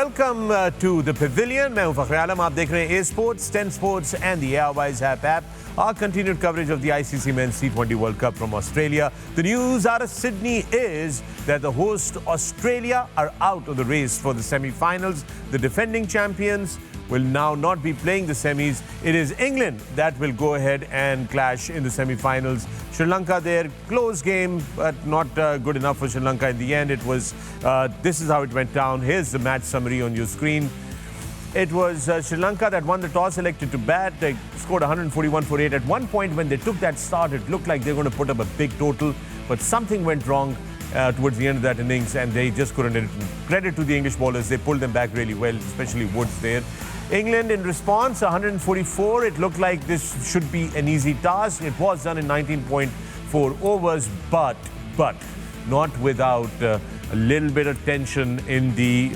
welcome to the Pavilion. मैं हूं फखर आलम. आप देख रहे हैं A Sports, 10 Sports and the Airwise app. Our continued coverage of the ICC Men's T20 World Cup from Australia. The news out of Sydney is that the host Australia are out of the race for the semi-finals. The defending champions will now not be playing the semis. It is England that will go ahead and clash in the semi-finals. Sri Lanka there, close game, but not good enough for Sri Lanka in the end. It was, this is how it went down. Here's the match summary on your screen. It was Sri Lanka that won the toss, elected to bat. They scored 141 for 8. At one point when they took that start, it looked like they were going to put up a big total, but something went wrong towards the end of that innings, and they just couldn't hit it. Credit to the English bowlers, they pulled them back really well, especially Woods there. England in response, 144. It looked like this should be an easy task. It was done in 19.4 overs, but not without a little bit of tension in the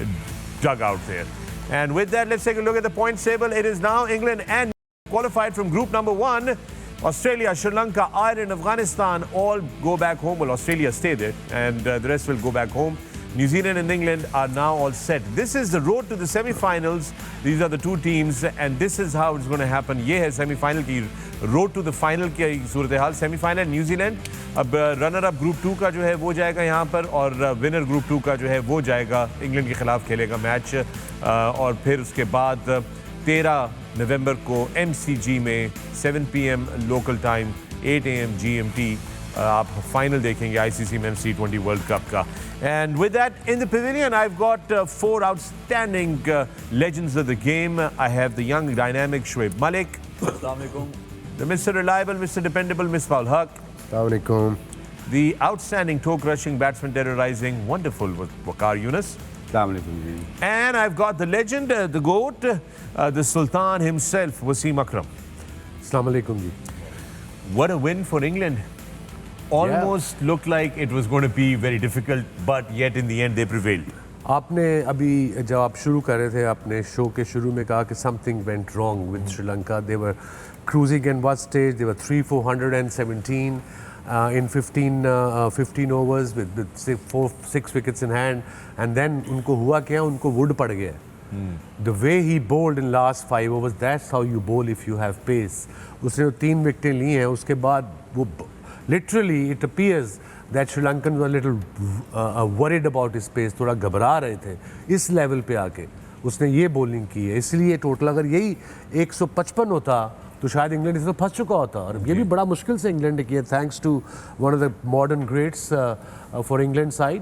dugout there. And with that, let's take a look at the points table. It is now England and qualified from group number 1. Australia, Sri Lanka, Ireland, Afghanistan all go back home. Well, Australia stay there, and the rest will go back home. New Zealand and England are now all set. This is the road to the semi-finals. These are the two teams, and this is how it's going to happen. ये है semi-final की road to the final की सूरत हाल. Semi-final New Zealand. अब runner-up group 2 का जो है वो जाएगा यहाँ पर, और winner group 2 का जो है वो जाएगा इंग्लैंड के खिलाफ खेलेगा मैच. और फिर उसके बाद 13 नवंबर को MCG में 7 PM local time, 8 AM GMT आप फाइनल देखेंगे ICC Men's T20 World Cup का. And with that, in the pavilion, I've got 4 outstanding legends of the game. I have the young, dynamic Shoaib Malik. Assalamualaikum. The Mr. Reliable, Mr. Dependable, Misbah-ul Haq. Assalamualaikum. The outstanding toe-crushing, batsman terrorizing, wonderful Waqar Younis. Assalamualaikum. And I've got the legend, the GOAT, the Sultan himself, Wasim Akram. Assalamualaikum ji. What a win for England. Almost looked like it was going to be very difficult, but yet in the end they prevailed. आपने अभी जब आप शुरू कर रहे थे अपने show के शुरू में कहा कि something went wrong with Sri Lanka. They were cruising in one stage. They were 3-417 in 15 overs with 6 wickets in hand, and then उनको हुआ क्या? उनको wood पड़ गया. The way he bowled in last 5 overs, that's how you bowl if you have pace. उसने 3 विकेटें ली हैं. उसके बाद वो literally it appears that Sri Lankans were a little worried about his pace, थोड़ा घबरा रहे थे. इस लेवल पे आके उसने ये बॉलिंग की है, इसलिए टोटल अगर यही 155 होता तो शायद इंग्लैंड इसमें फंस चुका होता. और ये भी बड़ा मुश्किल से इंग्लैंड ने किया, thanks to one of the modern greats for England side,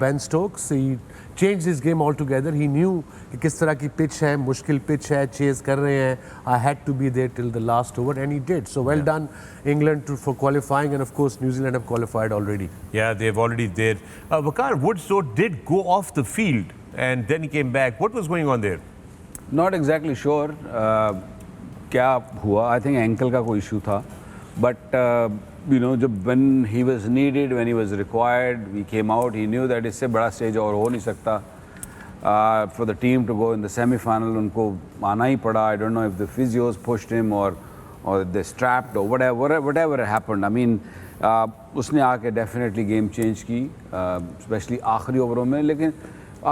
Ben Stokes. He change this game all together. He knew कि किस तरह की पिच है, मुश्किल पिच है, चेज कर रहे हैं. I had to be there till the last over and he did. So well done England for qualifying, and of course New Zealand have qualified already. Yeah, they've already did. Waqar, Woods though did go off the field and then he came back. What was going on there? Not exactly sure क्या हुआ. I think ankle का कोई issue था. But you know, जब when he was needed, when he was required, he came out. He knew that इससे बड़ा stage और हो नहीं सकता. For the team to go in the semi-final, उनको आना ही पड़ा. I don't know if the physios pushed him or they strapped or whatever happened. I mean, उसने आके definitely game change की, especially आखिरी ओवरों में. लेकिन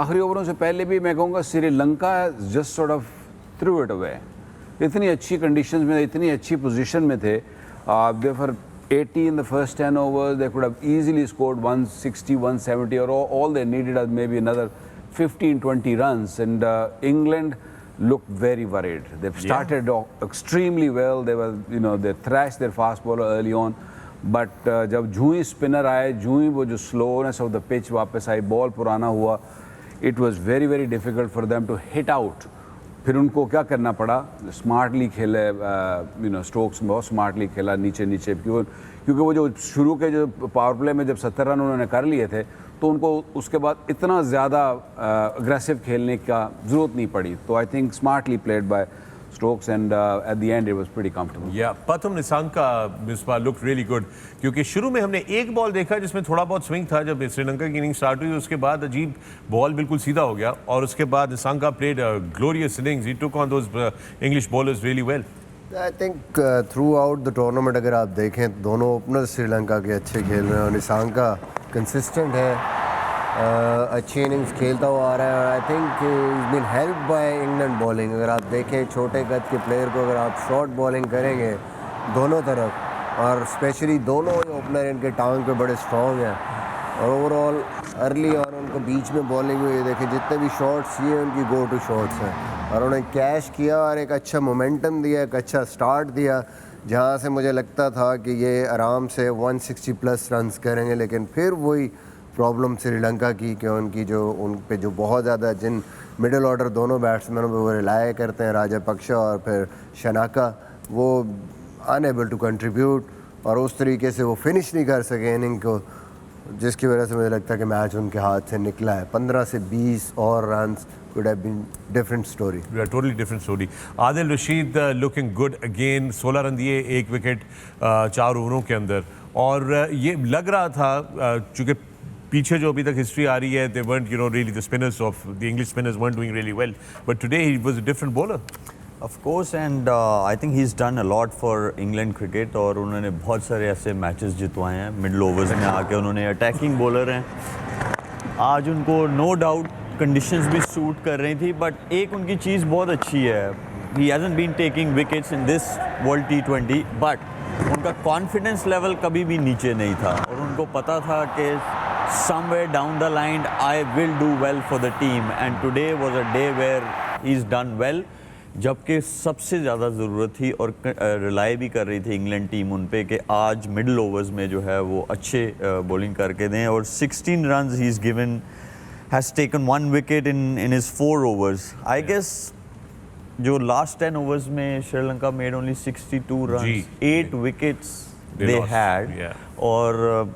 आखिरी ओवरों से पहले भी मैं कहूँगा Sri Lanka just sort of threw it away. इतनी अच्छी conditions में, इतनी अच्छी position में थे. They were 80 in the first 10 overs. They could have easily scored 160, 170, or all they needed was maybe another 15, 20 runs. And England looked very worried. They've started extremely well. They were, you know, they thrashed their fast bowler early on. But जब जूँ ही spinner आए, जूँ ही वो जो slowness of the pitch वापस आई, ball पुराना हुआ, it was very, very difficult for them to hit out. फिर उनको क्या करना पड़ा? Smartly खेले, you know, Stokes बहुत smartly खेला नीचे क्योंकि वो जो शुरू के जो पावर प्ले में जब 70 रन उन्होंने कर लिए थे, तो उनको उसके बाद इतना ज़्यादा अग्रेसिव खेलने का ज़रूरत नहीं पड़ी. तो I think smartly played by Stokes, and at the end it was pretty comfortable. Yeah, Pathum Nissanka, Misbah, looked really good. क्योंकि शुरू में हमने एक बॉल देखा जिसमें थोड़ा बहुत स्विंग था. जब श्रीलंका की इनिंग स्टार्ट हुई उसके बाद अजीब बॉल बिल्कुल सीधा हो गया, और उसके बाद Nissanka played a glorious innings. He took on those English bowlers really well. I think throughout the tournament अगर आप देखें दोनों ओपनर श्रीलंका के अच्छे खेल रहे हैं, और निशांका कंसिस्टेंट है, अच्छी इनिंग्स खेलता हुआ आ रहा है। और I think is been help by England bowling. अगर आप देखें छोटे कद के प्लेयर को अगर आप शॉर्ट बॉलिंग करेंगे दोनों तरफ, और स्पेशली दोनों ओपनर इनके टांग पे बड़े स्ट्रॉन्ग हैं, और ओवरऑल अर्ली और उनको बीच में बॉलिंग हुई देखें जितने भी शॉट्स ये उनकी गो टू शॉट्स हैं, और उन्हें कैश किया और एक अच्छा मोमेंटम दिया, एक अच्छा स्टार्ट दिया, जहाँ से मुझे लगता था कि ये आराम से 160 प्लस रन्स करेंगे। लेकिन फिर वही प्रॉब्लम श्रीलंका की कि उनकी जो उन पे जो बहुत ज़्यादा जिन मिडिल ऑर्डर दोनों बैट्समैनों पे वो रिलाय करते हैं, राजापक्षा और फिर शनाका, वो अनएबल टू कंट्रीब्यूट, और उस तरीके से वो फिनिश नहीं कर सके इनिंग को, जिसकी वजह से मुझे लगता है कि मैच उनके हाथ से निकला है। 15 से 20 और runs could have been different story. Yeah, totally different story. Adil Rashid looking good again. 16 run दिए, 1 विकेट 4 ओवरों के अंदर, और ये लग रहा था चूँकि पीछे जो अभी तक हिस्ट्री आ रही है, they weren't really the spinners of the English spinners weren't doing really well, but today he was a different bowler. Of course, and I think he's done a lot for England cricket, और उन्होंने बहुत सारे ऐसे matches जितवाए हैं middle overs में आके। उन्होंने attacking bowler हैं, आज उनको नो डाउट कंडीशंस भी सूट कर रही थी, बट एक उनकी चीज़ बहुत अच्छी है, he hasn't been taking wickets in this world T20, but उनका कॉन्फिडेंस लेवल कभी भी नीचे नहीं था, और उनको पता था कि somewhere down the line I will do well for the team, and today was a day where he's done well, जबकि सबसे ज़्यादा ज़रूरत थी और रिलाई भी कर रही थी इंग्लैंड टीम उन पे कि आज मिडिल ओवर्स में जो है वो अच्छे बॉलिंग करके दें, और 16 runs he is given, has taken 1 wicket in his 4 overs. I guess जो लास्ट 10 ओवर्स में Sri Lanka made only 62 runs, 8 wickets they had, और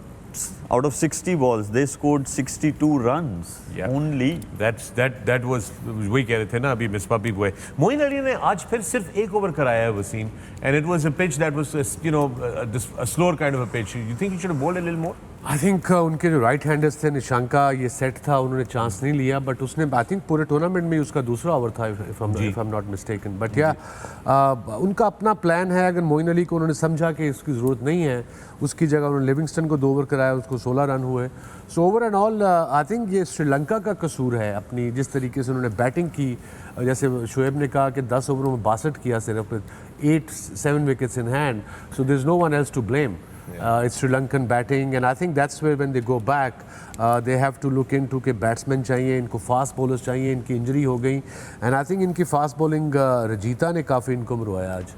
out of 60 balls they scored 62 runs only. That was वही कह रहे थे ना अभी मिसबा भी हुए। मोइन अली ने आज फिर सिर्फ 1 ओवर कराया है Wasim, and it was a pitch that was a slower kind of a pitch. You think he should have bowled a little more? I think उनके जो राइट हैंडर्स थे, निशंका, ये सेट था, उन्होंने चांस नहीं लिया, बट उसने आई थिंक पूरे टूर्नामेंट में उसका दूसरा ओवर था, if I am not mistaken. But या उनका अपना प्लान है। अगर मोइन अली को उन्होंने समझा कि इसकी ज़रूरत नहीं है, उसकी जगह उन्होंने लिविंगस्टन को 2 ओवर कराया, उसको 16 रन हुए। So over and all I think ये श्रीलंका का कसूर है, अपनी जिस तरीके से उन्होंने बैटिंग की। जैसे शोएब ने कहा कि 10 ओवरों में 62 किया सिर्फ, 7 wickets in hand, so there is no one else to blame. It's Sri Lankan batting, and I think that's where when they go back, they have to look into के बैट्समैन चाहिए, इनको फास्ट बॉलर्स चाहिए, इनकी injury हो गई, and I think इनकी fast bowling Rajitha ने काफ़ी इनको मरवाया आज।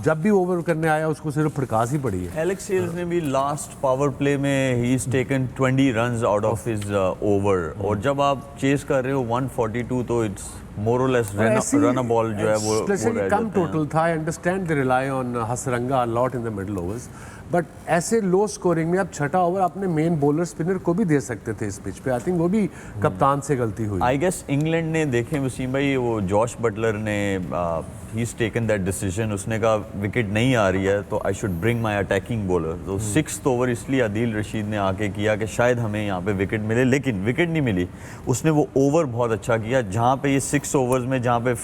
जब भी ओवर करने आया उसको सिर्फ फड़कास ही पड़ी है। एलेक्स हेल्स ने भी लास्ट पावर प्ले में he is taken 20 runs out of his over, और जब आप चेस कर रहे हो 142 तो इट्स मोर और लेस रन अ बॉल जो है वो कम टोटल था। I understand they rely on Hasaranga a lot in the middle overs, but ऐसे लो स्कोरिंग में आप छठा ओवर अपने मेन बॉलर स्पिनर को भी दे सकते थे इस पिच पे। आई थिंक वो भी कप्तान से गलती हुई। आई गेस इंग्लैंड ने, देखें वसीम भाई, वो जॉश बटलर ने he is taken that decision, उसने कहा विकेट नहीं आ रही है तो I should bring my attacking bowler. तो 6th ओवर इसलिए आदिल रशीद ने आके किया कि शायद हमें यहाँ पे विकेट मिले, लेकिन विकेट नहीं मिली। उसने वो ओवर बहुत अच्छा किया जहाँ पे ये 6 ओवर्स में जहाँ पे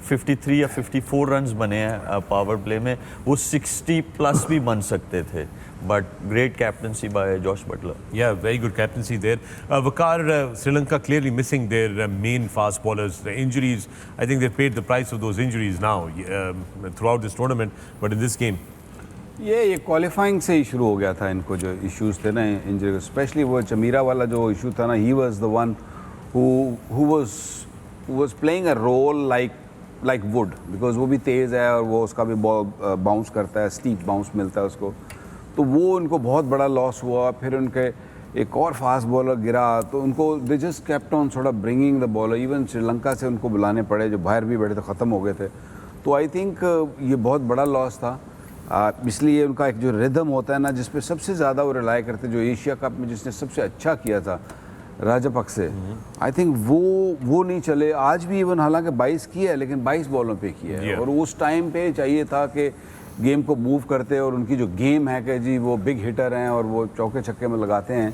53 या 54 रन्स बने हैं पावर प्ले में, वो 60 प्लस भी बन सकते थे, but great captaincy by Josh Butler. Yeah, very good captaincy there. Vakar, Sri Lanka clearly missing their main fast bowlers. The injuries, I think they've paid the price of those injuries now throughout this tournament, but in this game. ये qualifying से ही शुरू हो गया था इनको जो issues थे ना इंजरी, स्पेशली वो चमीरा वाला जो इशू था ना, he was the one who was playing a role like wood, because वो भी तेज़ है और वो उसका भी बाउंस करता है, स्टीप बाउंस मिलता है उसको, तो वो उनको बहुत बड़ा लॉस हुआ। फिर उनके एक और फास्ट बॉलर गिरा तो उनको दे जस्ट केप्ट ऑन थोड़ा bringing the bowler, even Sri Lanka से उनको बुलाने पड़े जो बाहर भी बैठे थे, ख़त्म हो गए थे। तो आई थिंक ये बहुत बड़ा लॉस था। इसलिए उनका एक जो रिदम होता है ना, जिस पे सबसे ज़्यादा वो रिलाई करते, जो एशिया कप में जिसने सबसे अच्छा किया था राजापक्से, आई थिंक वो नहीं चले। आज भी इवन हालांकि 22 किया है लेकिन 22 बॉलों पे किया है, और उस टाइम पे चाहिए था कि गेम को मूव करते, और उनकी जो गेम है कि जी वो बिग हिटर हैं और वो चौके छक्के में लगाते हैं,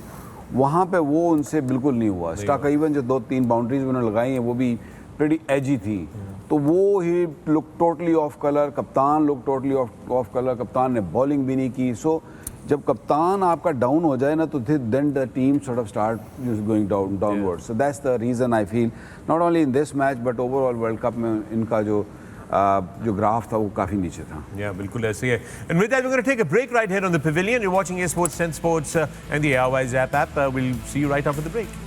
वहाँ पे वो उनसे बिल्कुल नहीं हुआ। स्टॉक इवन जो 2-3 बाउंड्रीज उन्होंने लगाई हैं वो भी प्रेटी एजी थी, तो वो ही लुक टोटली ऑफ कलर, कप्तान लुक टोटली ऑफ कलर, कप्तान ने बॉलिंग भी नहीं की। सो जब कप्तान आपका डाउन हो जाए ना तो then the team sort of start going downward. So that's the reason I feel not only in this match but overall world cup में इनका जो ग्राफ था वो काफ़ी नीचे था. बिल्कुल ऐसे ही है. And with that, we're going to take a break right here on the Pavilion. You're watching A Sports, 10 Sports and the Airwise app. We'll see you right after the break.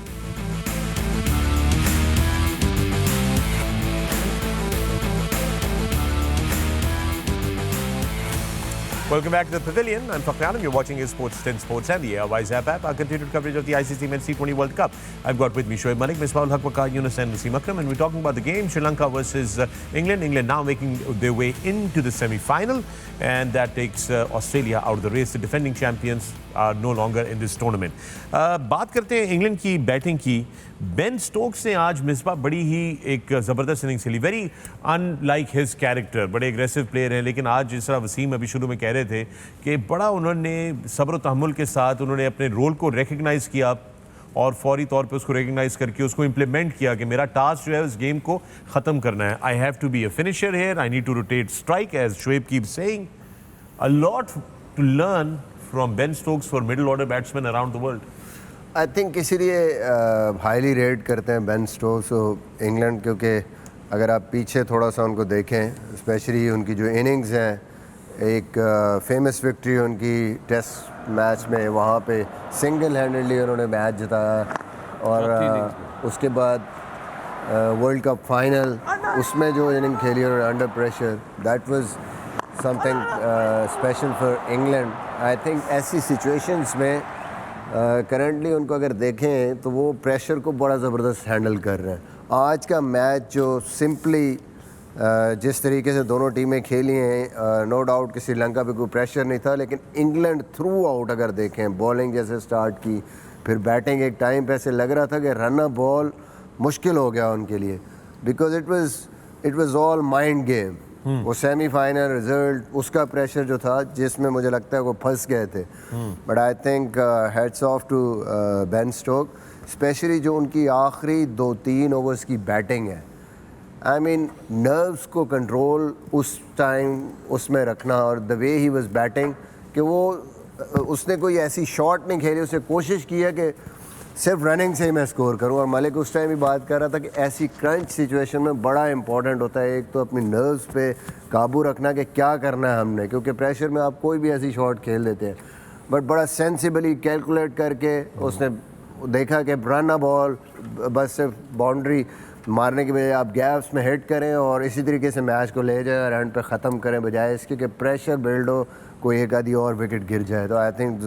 Welcome back to the Pavilion. I'm Fakhri Alam. You're watching A Sports, 10 Sports and the Airwise app. Our continued coverage of the ICC Men's T20 World Cup. I've got with me Shoaib Malik, Misbah-ul Haq, Waqar Younis and Wasim Akram, and we're talking about the game, Sri Lanka versus England. England now making their way into the semi-final, and that takes Australia out of the race. The defending champions are no longer in this tournament. बात करते हैं England की batting की. Ben Stokes ने आज मिसबा बड़ी ही एक ज़बरदस्त इनिंग्स खेली. Very unlike his character. बड़े एग्रेसिव प्लेयर हैं, लेकिन आज जिस तरह वसीम अभी शुरू में कह रहे थे कि बड़ा उन्होंने सब्र व तहम्मुल के साथ उन्होंने अपने रोल को रिकग्नाइज़ किया और फौरी तौर पे उसको रिकग्नाइज़ करके उसको इम्प्लीमेंट किया कि मेरा टास्क जो है उस गेम को ख़त्म करना है. I have to be a finisher here. I need to rotate strike as Shoaib keep saying. A lot to learn from Ben Stokes for middle order batsmen around the world. I think इसीलिए highly rate करते हैं Ben Stokes England, क्योंकि अगर आप पीछे थोड़ा सा उनको देखें, स्पेशली उनकी जो इनिंग्स हैं, एक फेमस विक्ट्री उनकी टेस्ट मैच में, वहाँ पे सिंगल हैंडेडली उन्होंने मैच जिताया, और उसके बाद वर्ल्ड कप फाइनल उसमें जो इनिंग खेली उन्होंने under pressure, that was something special for England. I think ऐसी सिचुएशंस में करंटली उनको अगर देखें तो वो प्रेशर को बड़ा ज़बरदस्त हैंडल कर रहे हैं. आज का मैच जो सिंपली जिस तरीके से दोनों टीमें खेली हैं, नो डाउट कि श्रीलंका पे कोई प्रेशर नहीं था, लेकिन इंग्लैंड थ्रू आउट अगर देखें, बॉलिंग जैसे स्टार्ट की, फिर बैटिंग एक टाइम पे ऐसे लग रहा था कि रन अ बॉल मुश्किल हो गया उनके लिए, because it was all mind game. वो सेमीफाइनल रिजल्ट, उसका प्रेशर जो था जिसमें मुझे लगता है वो फंस गए थे. But I think hats off to Ben Stoke, especially जो उनकी आखिरी 2-3 ओवर्स की बैटिंग है. आई मीन नर्व्स को कंट्रोल उस टाइम उसमें रखना, और the way he was batting कि वो उसने कोई ऐसी शॉट नहीं खेली, उसने कोशिश की है कि सिर्फ रनिंग से ही मैं स्कोर करूं. और मलिक उस टाइम भी बात कर रहा था कि ऐसी क्रंच सिचुएशन में बड़ा इंपॉर्टेंट होता है एक तो अपनी नर्व्स पे काबू रखना कि क्या करना है हमने, क्योंकि प्रेशर में आप कोई भी ऐसी शॉट खेल देते हैं. बट बड़ा सेंसिबली कैलकुलेट करके उसने देखा कि रन अ बॉल, बस सिर्फ बाउंड्री मारने की बजाय आप गैप्स में हिट करें और इसी तरीके से मैच को ले जाए और एंड पे ख़त्म करें, बजाय इसके कि प्रेशर बिल्ड हो, कोई एक आधी और विकेट गिर जाए. तो आई थिंक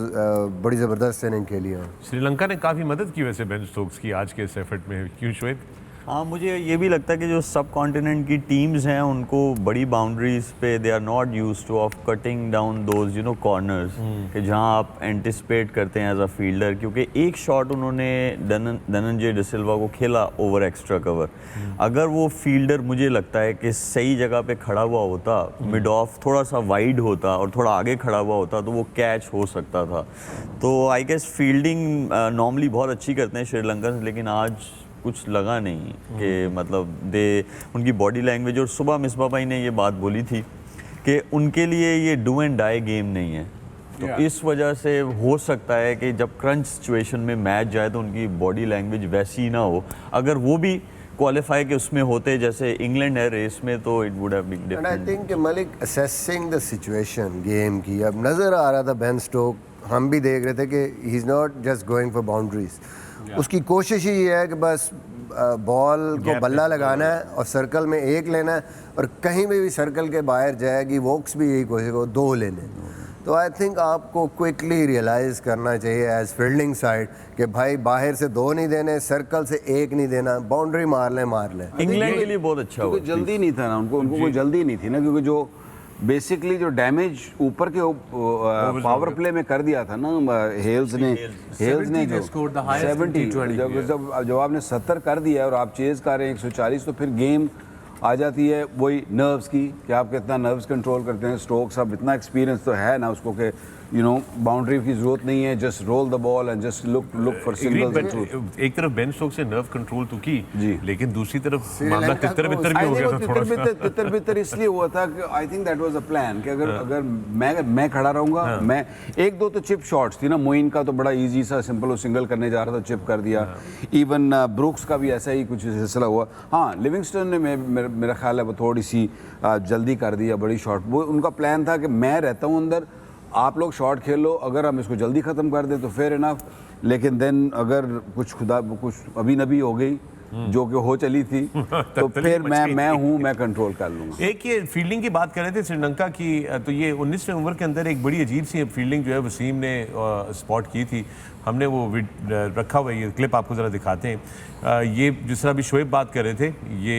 बड़ी ज़बरदस्त इनिंग खेली है. श्रीलंका ने काफ़ी मदद की वैसे बेन स्टोक्स की आज के इस एफर्ट में, क्यों शोएब? हाँ, मुझे ये भी लगता है कि जो सब कॉन्टिनेंट की टीम्स हैं उनको बड़ी बाउंड्रीज पे they are not used to of cutting down those corners कि जहाँ आप एंटिसिपेट करते हैं एज अ फील्डर, क्योंकि एक शॉट उन्होंने धनंजय डिसिल्वा को खेला ओवर एक्स्ट्रा कवर. अगर वो फील्डर मुझे लगता है कि सही जगह पे खड़ा हुआ होता, मिड ऑफ थोड़ा सा वाइड होता और थोड़ा आगे खड़ा हुआ होता तो वो कैच हो सकता था. तो आई गेस फील्डिंग नॉर्मली बहुत अच्छी करते हैं श्रीलंकन, लेकिन आज कुछ लगा नहीं कि मतलब उनकी बॉडी लैंग्वेज, और सुबह मिसबा भाई ने ये बात बोली थी कि उनके लिए ये डू एंड डाई गेम नहीं है. तो इस वजह से हो सकता है कि जब क्रंच सिचुएशन में मैच जाए तो उनकी बॉडी लैंग्वेज वैसी ना हो. अगर वो भी क्वालिफाई के उसमें होते जैसे इंग्लैंड है रेस में, तो it would have been different. I think Malik assessing the situation game की अब नज़र आ रहा था बेन स्टोक, हम भी देख रहे थे कि he is not just going for boundaries. उसकी कोशिश ही ये है कि बस बॉल को बल्ला लगाना है और सर्कल में एक लेना है, और कहीं भी सर्कल के बाहर जाएगी वोक्स भी यही कोशिश को 2 लेने. तो आई थिंक आपको क्विकली रियलाइज़ करना चाहिए एज फील्डिंग साइड कि भाई बाहर से 2 नहीं देने, सर्कल से 1 नहीं देना, बाउंड्री मार लें. इंग्लैंड के लिए बहुत अच्छा हुआ. जल्दी नहीं था ना उनको कोई जल्दी नहीं थी ना, क्योंकि जो बेसिकली जो डैमेज ऊपर के पावर प्ले में कर दिया था ना हेल्स ने जो 70, जब आपने 70 कर दिया और आप चेज कर रहे हैं 140, तो फिर गेम आ जाती है वही नर्व्स की कि आप कितना नर्व्स कंट्रोल करते हैं. स्टोक्स अब इतना एक्सपीरियंस तो है ना उसको कि you know, बाउंड्री की जरूरत नहीं है, just roll the ball and just look for singles and truth. एक तरफ बेन स्टोक्स से नर्व कंट्रोल तो की जी। लेकिन दूसरी तरफ मामला तितर बितर भी I हो think गया वो था थोड़ा सा। तितर बितर इसलिए हुआ था कि I think that was a plan कि अगर मैं खड़ा रहूंगा, मैं एक दो तो चिप शॉट्स थी ना, मोइन का तो बड़ा इजी सा सिंपल, वो सिंगल करने जा रहा था, चिप कर दिया। इवन ब्रूक्स का भी ऐसा ही कुछ सिलसिला हुआ। हाँ, लिविंगस्टन ने मेरा ख्याल है वो थोड़ी सी जल्दी कर दिया, बड़ी शॉट। वो उनका प्लान था कि मैं रहता हूँ अंदर, आप लोग शॉट खेल लो, अगर हम इसको जल्दी ख़त्म कर दें तो फेयर इनफ, लेकिन देन अगर कुछ अभी नबी हो गई जो कि हो चली थी तो फिर मैं कंट्रोल कर लूँगा। एक ये फील्डिंग की बात कर रहे थे श्रीलंका की, तो ये 19वें ओवर के अंदर एक बड़ी अजीब सी फील्डिंग जो है वसीम ने स्पॉट की थी। हमने वो रखा हुआ ये क्लिप आपको ज़रा दिखाते हैं। ये जिस तरह अभी शोएब बात कर रहे थे, ये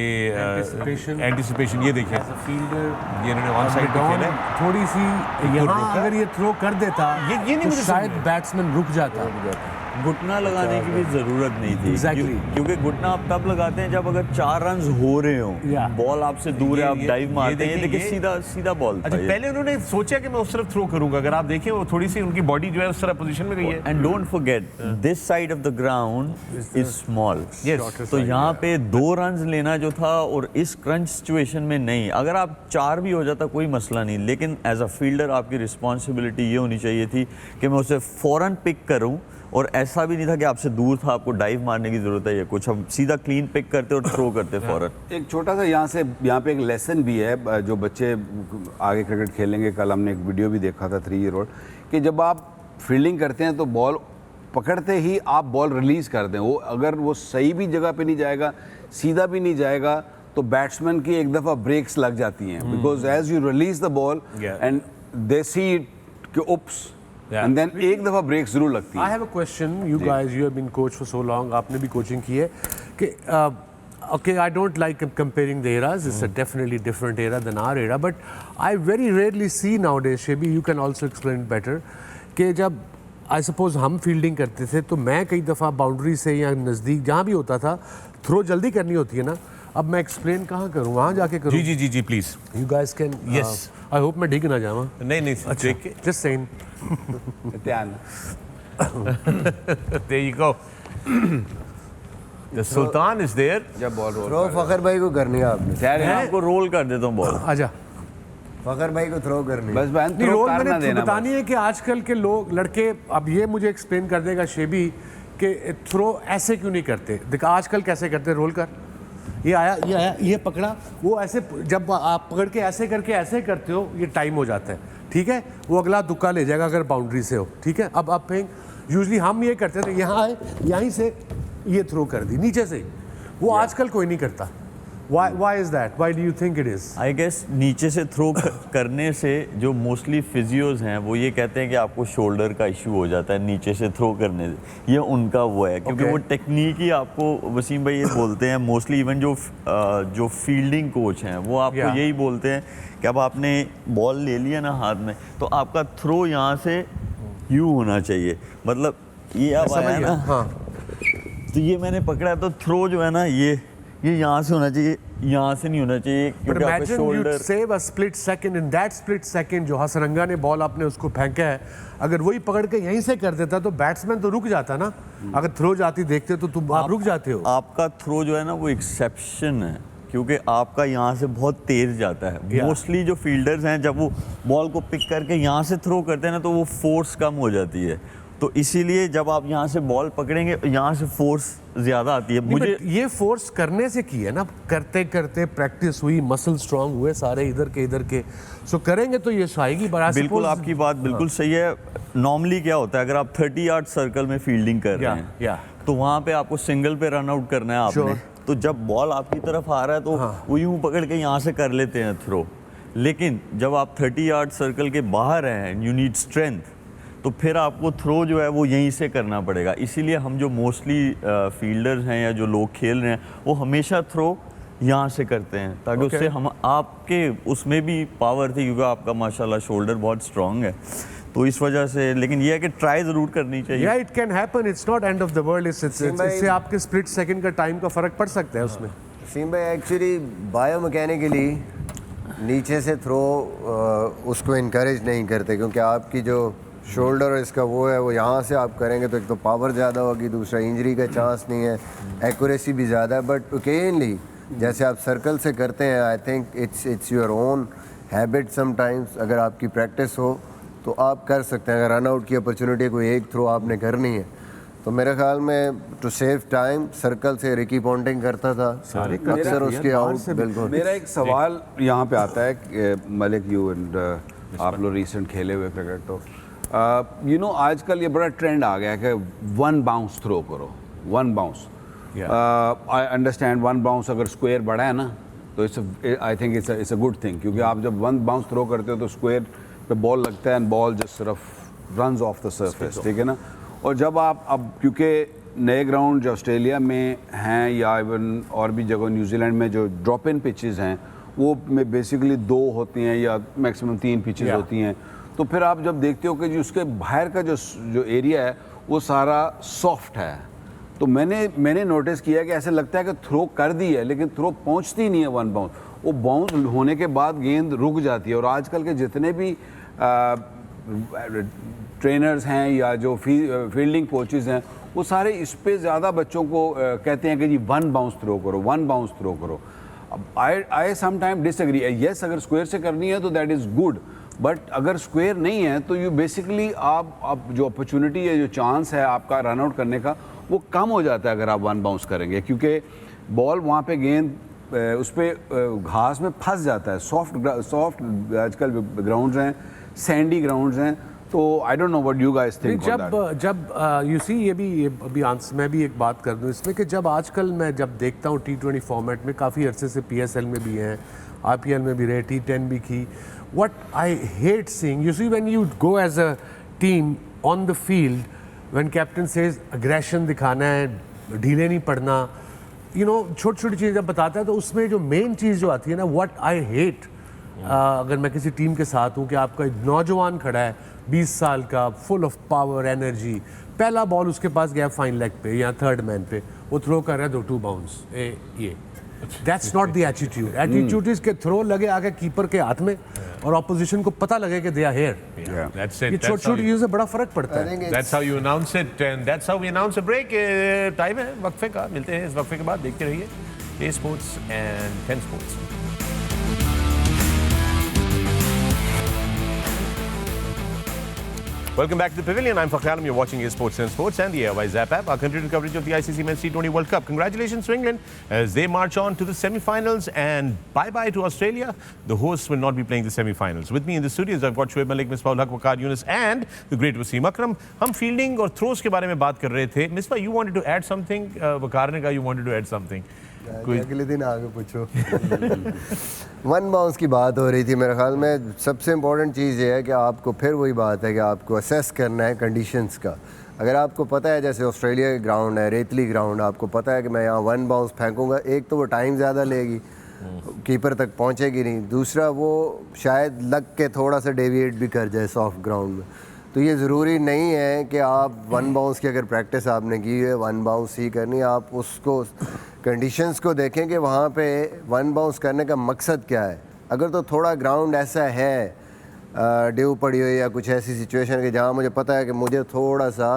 एंटिसिपेशन ये देखिए, ये इन्होंने ऑन साइड पे खेला है। थोड़ी सी यहाँ अगर ये थ्रो कर देता ये नहीं तो मुझे शायद समझ में। बैट्समैन रुक जाता। घुटना लगाने की भी जरूरत नहीं थी। Exactly. क्योंकि घुटना आप तब लगाते हैं जब अगर 4 रन हो रहे हो, Yeah. बॉल आपसे दूर है, आप ये- डाइव ये मारते हैं, देखिए, देखिए ये- सीधा बॉल अच्छा, पहले उन्होंने सोचा कि मैं उस तरफ थ्रो करूंगा। अगर आप देखें वो थोड़ी सी उनकी बॉडी जो है उस तरह पोजीशन में गई है। And don't forget this side of the ground is small. Yes. तो यहाँ पे 2 रन लेना जो था, और इस क्रंच सिचुएशन में नहीं, अगर आप 4 भी हो जाता कोई मसला नहीं, लेकिन एज अ फील्डर आपकी रिस्पॉन्सिबिलिटी ये होनी चाहिए थी कि मैं उसे फौरन पिक करूं, और ऐसा भी नहीं था कि आपसे दूर था, आपको डाइव मारने की जरूरत है या कुछ, हम सीधा क्लीन पिक करते और थ्रो करते फौरन। एक छोटा सा यहाँ पे एक लेसन भी है, जो बच्चे आगे क्रिकेट खेलेंगे। कल हमने एक वीडियो भी देखा था 3 ईयर ओल्ड, कि जब आप फील्डिंग करते हैं तो बॉल पकड़ते ही आप बॉल रिलीज कर दें, वो अगर वो सही भी जगह पे नहीं जाएगा, सीधा भी नहीं जाएगा, तो बैट्समैन की एक दफ़ा ब्रेक्स लग जाती हैं, because as you release the ball and they see it कि उप्स, एंड देन एक दफ़ा ब्रेक जरूर लगती है। I have a question. You guys, you have been coach for so long. आपने भी कोचिंग की है कि okay, I don't like comparing the eras. It's a definitely different era than our era. But I very rarely see nowadays, Shebi, you can also explain better, कि जब I suppose हम fielding करते थे तो मैं कई दफ़ा बाउंड्री से या नज़दीक जहाँ भी होता था, थ्रो जल्दी करनी होती है ना। अब मैं एक्सप्लेन कहाँ करूँ, वहाँ जाके करूँ? जी please. You guys can. Yes. I hope मैं डिग ना जाऊँ। नहीं देख के Just saying. ध्यान। there you go. The Sultan is there. जब बॉल रोल थ्रो फखर भाई को करनी है आपने। मैं आपको रोल कर देता हूँ बॉल। आजा। फखर भाई को थ्रो करनी है। बस बहन नहीं, थ्रो रोल करना मैंने देना बतानी है कि आजकल के लोग लड़के, अब ये मुझे एक्सप्लेन कर देगा शेबी कि थ्रो ऐसे क्यों नहीं करते। देखा आजकल कैसे करते, रोल कर, ये आया, ये पकड़ा, वो ऐसे, जब आप पकड़ के ऐसे करके ऐसे करते हो, ये टाइम हो जाता है, ठीक है। वो अगला तुक्का ले जाएगा अगर बाउंड्री से हो, ठीक है। अब आप यूजली हम ये करते थे, यहाँ आए, यहीं से ये थ्रो कर दी नीचे से, वो आजकल कोई नहीं करता। Why is that? Why do you think it is? I guess नीचे से थ्रो करने से जो मोस्टली फिजियोज हैं वो ये कहते हैं कि आपको शोल्डर का इशू हो जाता है नीचे से थ्रो करने से, ये उनका वो है, क्योंकि Okay. वो टेक्निक ही आपको वसीम भाई ये बोलते हैं मोस्टली। इवन जो फील्डिंग कोच हैं वो आपको Yeah. यही बोलते हैं कि अब आपने बॉल ले लिया ना हाथ में, तो आपका थ्रो यहाँ से यूँ होना चाहिए, मतलब ये अब आया ना, हाँ, तो ये मैंने पकड़ा, तो थ्रो जो है ना ये यहाँ से होना चाहिए, यहाँ से नहीं होना चाहिए, but क्योंकि आपका imagine you shoulder. save a split second. In that split second जो हसरंगा ने बॉल आपने उसको फेंका है, अगर वही पकड़ के यहीं से कर देता तो बैट्समैन तो रुक जाता ना। अगर थ्रो जाती देखते तो तुम आप रुक जाते हो। आपका थ्रो जो है ना वो एक्सेप्शन है, क्योंकि आपका यहाँ से बहुत तेज जाता है। Yeah. मोस्टली जो फील्डर्स हैं जब वो बॉल को पिक करके यहाँ से थ्रो करते हैं ना, तो वो फोर्स कम हो जाती है, तो इसीलिए जब आप यहाँ से बॉल पकड़ेंगे यहाँ से फोर्स ज़्यादा आती है। मुझे ये फोर्स करने से की है ना, करते करते प्रैक्टिस हुई, मसल स्ट्रांग हुए सारे इधर के, सो करेंगे तो ये आएगी। बिल्कुल आपकी बात बिल्कुल सही है। नॉर्मली क्या होता है, अगर आप 30 यार्ड सर्कल में फील्डिंग कर रहे हैं तो वहाँ पे आपको सिंगल पे रन आउट करना है आपने, तो जब बॉल आपकी तरफ आ रहा है तो वो यूँ पकड़ के यहाँ से कर लेते हैं थ्रो। लेकिन जब आप 30 यार्ड सर्कल के बाहर हैं, यू नीड स्ट्रेंथ, तो फिर आपको थ्रो जो है वो यहीं से करना पड़ेगा। इसीलिए हम जो मोस्टली फील्डर्स हैं या जो लोग खेल रहे हैं वो हमेशा थ्रो यहाँ से करते हैं, ताकि उससे हम आपके उसमें भी पावर थी, क्योंकि आपका माशाल्लाह शोल्डर बहुत स्ट्रांग है, तो इस वजह से। लेकिन ये है कि ट्राई ज़रूर करनी चाहिए। या it can happen, it's not end of the world, इससे आपके स्प्लिट सेकंड का टाइम का फर्क पड़ सकता है उसमें। सीम भाई एक्चुअली बायोमैकेनिकली नीचे से थ्रो उसको इनकरेज नहीं करते, क्योंकि आपकी जो शोल्डर इसका वो है, वो यहाँ से आप करेंगे तो एक तो पावर ज़्यादा होगी, दूसरा इंजरी का चांस नहीं है, एक्यूरेसी भी ज़्यादा है। बट ओकेजनली जैसे आप सर्कल से करते हैं, I think it's your own habit sometimes. अगर आपकी प्रैक्टिस हो तो आप कर सकते हैं। अगर रन आउट की अपॉर्चुनिटी कोई एक थ्रो आपने करनी है तो मेरे ख्याल में टू सेव टाइम सर्कल से रिकी पॉन्टिंग करता था अक्सर उसके आउट। बिल्कुल। मेरा एक सवाल यहाँ पे आता है कि मलिक, यू एंड आप लोग रिसेंट खेले हुए क्रिकेट, तो यू नो आजकल ये बड़ा ट्रेंड आ गया है कि वन बाउंस थ्रो करो, one bounce. I understand one bounce अगर स्क्वायर बड़ा है ना तो I think it's a good thing, क्योंकि आप जब वन बाउंस थ्रो करते हो तो स्क्वायर पे बॉल लगता है एंड बॉल जस्ट सिर्फ रन्स ऑफ द सरफेस, ठीक है ना। और जब आप अब क्योंकि नए ग्राउंड जो ऑस्ट्रेलिया में हैं या इवन और भी जगह न्यूजीलैंड में जो ड्रॉप इन पिचेस हैं वो में बेसिकली 2 होती हैं या मैक्सिमम 3 पिचेस होती हैं, तो फिर आप जब देखते हो कि जो उसके बाहर का जो एरिया है वो सारा सॉफ्ट है, तो मैंने नोटिस किया कि ऐसे लगता है कि थ्रो कर दी है लेकिन थ्रो पहुंचती नहीं है वन बाउंस। वो बाउंस होने के बाद गेंद रुक जाती है। और आजकल के जितने भी ट्रेनर्स हैं या जो फील्डिंग कोचेस हैं वो सारे इस पे ज़्यादा बच्चों को कहते हैं कि जी वन बाउंस थ्रो करो, वन बाउंस थ्रो करो। आई सम टाइम डिसएग्री। यस, अगर स्क्वायर से करनी है तो दैट इज़ गुड, बट अगर स्क्वायर नहीं है तो यू बेसिकली आप जो अपॉर्चुनिटी है, जो चांस है आपका रन आउट करने का, वो कम हो जाता है अगर आप वन बाउंस करेंगे, क्योंकि बॉल वहाँ पे गेंद उस पर घास में फंस जाता है। सॉफ्ट आजकल ग्राउंड्स हैं, सैंडी ग्राउंड्स हैं, तो आई don't know what you guys think. जब यू सी ये अभी आंसर मैं भी एक बात कर दूं इसमें कि जब आजकल मैं जब देखता हूँ T20 फॉर्मेट में, काफ़ी अरसे से PSL में भी हैं, IPL में भी रहे, T10 भी की, what I hate seeing, you see when you go as a team on the field, when captain says aggression दिखाना है, ढीले नहीं पड़ना, यू नो छोटी छोटी चीज़ें जब बताता है तो उसमें जो मेन चीज़ जो आती है ना, व्हाट आई हेट, अगर मैं किसी टीम के साथ हूँ कि आपका एक नौजवान खड़ा है 20 साल का, फुल ऑफ पावर एनर्जी, पहला बॉल उसके पास गया फाइन लेग पे या थर्ड मैन पे, वो थ्रो कर रहा है 2 बाउंस, ये that's not the attitude. Attitude is के थ्रो लगे आगे कीपर के हाथ में और ऑपोजिशन को पता लगे कि they are here. That's it. ये छोटी छोटी चीज़ों से बड़ा फर्क पड़ता है। That's how you announce it, and that's how we announce a break. Time है वक्फे का, मिलते हैं इस वक्फे के बाद। देखते रहिए A Sports and 10 Sports। Welcome back to the Pavilion. I'm Fakhar Alam. You're watching A Sports and Sports and the Airwise App. Our continued coverage of the ICC Men's T20 World Cup. Congratulations to England as they march on to the semi-finals, and bye-bye to Australia. The hosts will not be playing the semi-finals. With me in the studios, I've got Shoaib Malik, Misbah ul Haq, Waqar Yunus, and the great Wasim Akram. हम fielding और throws के बारे में बात कर रहे थे। Misbah, you wanted to add something. Waqar ने कहा you wanted to add something. अगले दिन आगे पूछो। वन बाउंस की बात हो रही थी। मेरे ख्याल में सबसे इम्पोर्टेंट चीज़ ये है कि आपको फिर वही बात है कि आपको असेस करना है कंडीशंस का। अगर आपको पता है जैसे ऑस्ट्रेलिया के ग्राउंड है, रेतली ग्राउंड, आपको पता है कि मैं यहाँ वन बाउंस फेंकूंगा, एक तो वो टाइम ज़्यादा लेगी, कीपर तक पहुँचेगी नहीं, दूसरा वो शायद लग के थोड़ा सा डेविएट भी कर जाए सॉफ्ट ग्राउंड में। तो ये ज़रूरी नहीं है कि आप वन बाउंस की अगर प्रैक्टिस आपने की है वन बाउंस ही करनी है। आप उसको कंडीशंस को देखें कि वहाँ पे वन बाउंस करने का मकसद क्या है। अगर तो थोड़ा ग्राउंड ऐसा है ड्यू पड़ी हुई या कुछ ऐसी सिचुएशन कि जहाँ मुझे पता है कि मुझे थोड़ा सा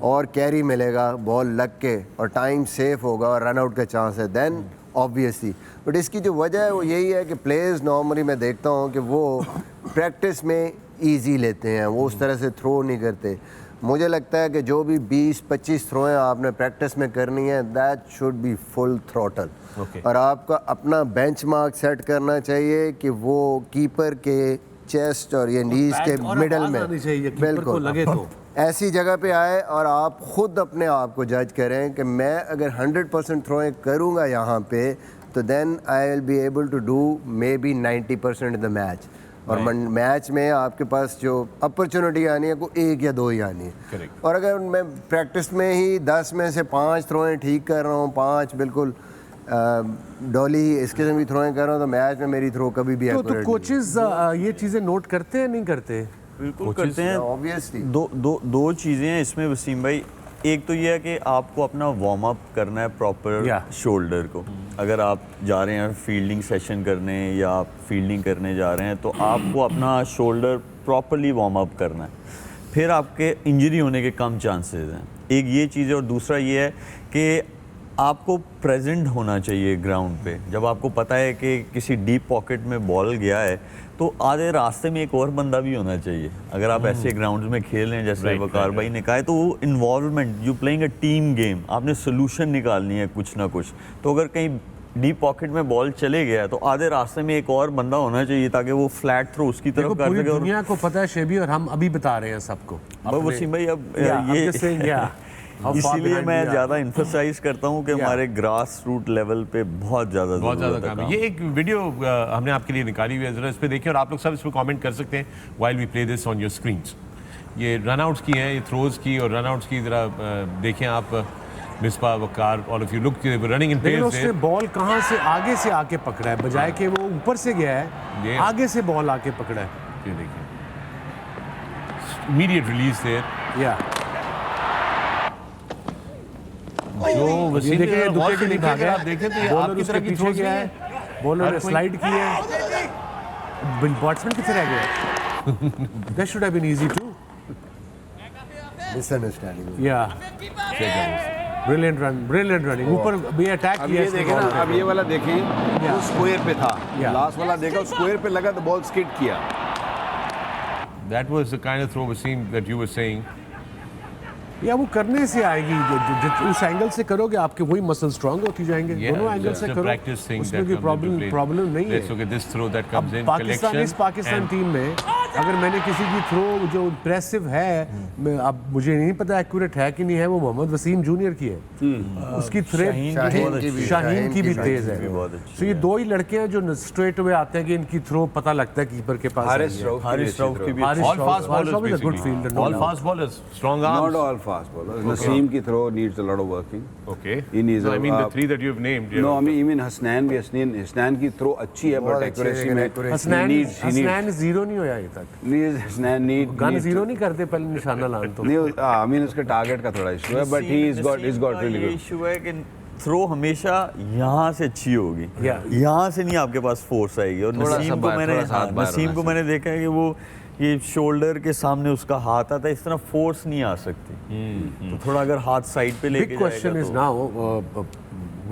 और कैरी मिलेगा बॉल लग के और टाइम सेफ होगा और रन आउट का चांस है, देन ऑब्वियसली। बट इसकी जो वजह है वो यही है कि प्लेयर्स नॉर्मली मैं देखता हूँ कि वो प्रैक्टिस में ईजी लेते हैं, वो उस तरह से थ्रो नहीं करते। मुझे लगता है कि जो भी 20-25 थ्रोएं आपने प्रैक्टिस में करनी है, that should be full throttle. और आपका अपना बेंचमार्क सेट करना चाहिए कि वो कीपर के चेस्ट और ये नीज के मिडल में बिल्कुल लगे तो ऐसी जगह पे आए और आप खुद अपने आप को जज करें कि मैं अगर 100% थ्रोएं करूँगा यहाँ पे तो then I will be able to do maybe 90% the match. और मैच में आपके पास जो अपॉर्चुनिटी आनी है वो 1 या 2 ही आनी है। और अगर मैं प्रैक्टिस में ही 10 में से 5 थ्रोएं ठीक कर रहा हूँ, 5 बिल्कुल डॉली इस किस्म की थ्रोएं कर रहा हूँ, तो मैच में मेरी थ्रो कभी भी तो कोचेस ये चीज़ें नोट करते हैं नहीं करते? बिल्कुल करते हैं ऑब्वियसली। दो चीज़ें हैं इसमें वसीम भाई। एक तो ये है कि आपको अपना वार्म अप करना है प्रॉपर शोल्डर को। अगर आप जा रहे हैं फील्डिंग सेशन करने या आप फील्डिंग करने जा रहे हैं तो आपको अपना शोल्डर प्रॉपरली वार्म अप करना है। फिर आपके इंजरी होने के कम चांसेस हैं। एक ये चीज़ है, और दूसरा ये है कि आपको प्रेजेंट होना चाहिए ग्राउंड पे। जब आपको पता है कि किसी डीप पॉकेट में बॉल गया है तो आधे रास्ते में एक और बंदा भी होना चाहिए। अगर आप ऐसे ग्राउंड्स में खेल रहे हैं जैसे वकार भाई ने कहा है, तो वो involvement, you playing a team game, आपने सोल्यूशन निकालनी है कुछ ना कुछ। तो अगर कहीं डीप पॉकेट में बॉल चले गया तो आधे रास्ते में एक और बंदा होना चाहिए ताकि वो फ्लैट थ्रो उसकी तरफ कर पूरी सके। दुनिया को पता है शेबी, और हम अभी बता रहे हैं सबको। वसीम भाई अब ये इसीलिए मैं ज़्यादा इम्फसाइज करता हूँ कि हमारे ग्रास रूट लेवल पे बहुत ज़्यादा काम है। ये एक वीडियो हमने आपके लिए निकाली हुई है, जरा इस पे देखिए और आप लोग सब इस पे कमेंट कर सकते हैं while we play this on your screens. ये रन आउट्स की हैं, ये थ्रोज की और रन आउट्स की जरा देखें आप। Misbah, Waqar, all of you look running in लेकिन पेस। उसने बॉल कहाँ से आगे से आके पकड़ा है, बजाय कि वो ऊपर से गया है, आगे से बॉल आके पकड़ा है। ये देखिए इमीडिएट रिलीज देयर। या जो वसीम देखें, ने दुबे के नहीं भागा, आप देखें तो ये बॉलर आपकी उसके तरह की पीछे थ्रोज गया नहीं है, है। बॉलर हर ने कोई- स्लाइड की है, बैट्समैन किधर रह गया? That should have been easy too. Misunderstanding. या ब्रिलियंट रनिंग, ऊपर भी अटैक अब किया ये इसने देखें ना, ball पे। अब ये वाला देखें, वो स्क्वायर पे था, Yeah. लास्ट वाला देखा स्क्वायर पे लगा तो बॉल स्किड किया। That was the kind of throw Wasim that you were saying. या वो करने से आएगी, जो उस एंगल से करोगे आपके वही मसल स्ट्रांग होती जाएंगे। दोनों एंगल से करो, practice thing उसमें that कोई comes into play. प्रॉब्लम नहीं Let's है। look at this throw that comes in. Pakistan, इस पाकिस्तान and- टीम में अगर मैंने किसी की थ्रो जो इम्प्रेसिव है, अब मुझे नहीं पता एक्यूरेट है कि नहीं है, वो मोहम्मद वसीम जूनियर की है। उसकी थ्रेड शाहीन की भी तेज है। तो ये दो ही लड़के हैं जो स्ट्रेट वे आते हैं कि इनकी थ्रो पता लगता है कीपर के पास। हारिस राउफ की भी All fast bowlers is a good basically. fielder, no All doubt. fast bowlers, strong Not arms. all fast bowlers. Naseem की throw needs a lot of working. Okay. He needs No, I a- mean the three that you've named. No, I mean Hasnain भी, Hasnain की throw अच्छी है, बहुत but अच्छी है, accuracy लेकिन में accuracy- हसनैन जीरो नहीं होया अभी तक। Hasnain गन जीरो नहीं करते पहले निशाना लान तो। नहीं, I mean उसके टारगेट का थोड़ा इशू है, but he's got really good. Issue है कि थ्रो हमेशा यहाँ से अच्छी होगी, यहाँ से नहीं आपके पास फोर्स आएगी। और थोड़ा सा नसीम को बाहर, मैंने थोड़ा सा हाथ बाहर नसीम होना को मैंने देखा है कि वो ये शोल्डर के सामने उसका हाथ आता है, इस तरह फोर्स नहीं आ सकती। तो थोड़ा अगर हाथ साइड पे लेके Big question is now,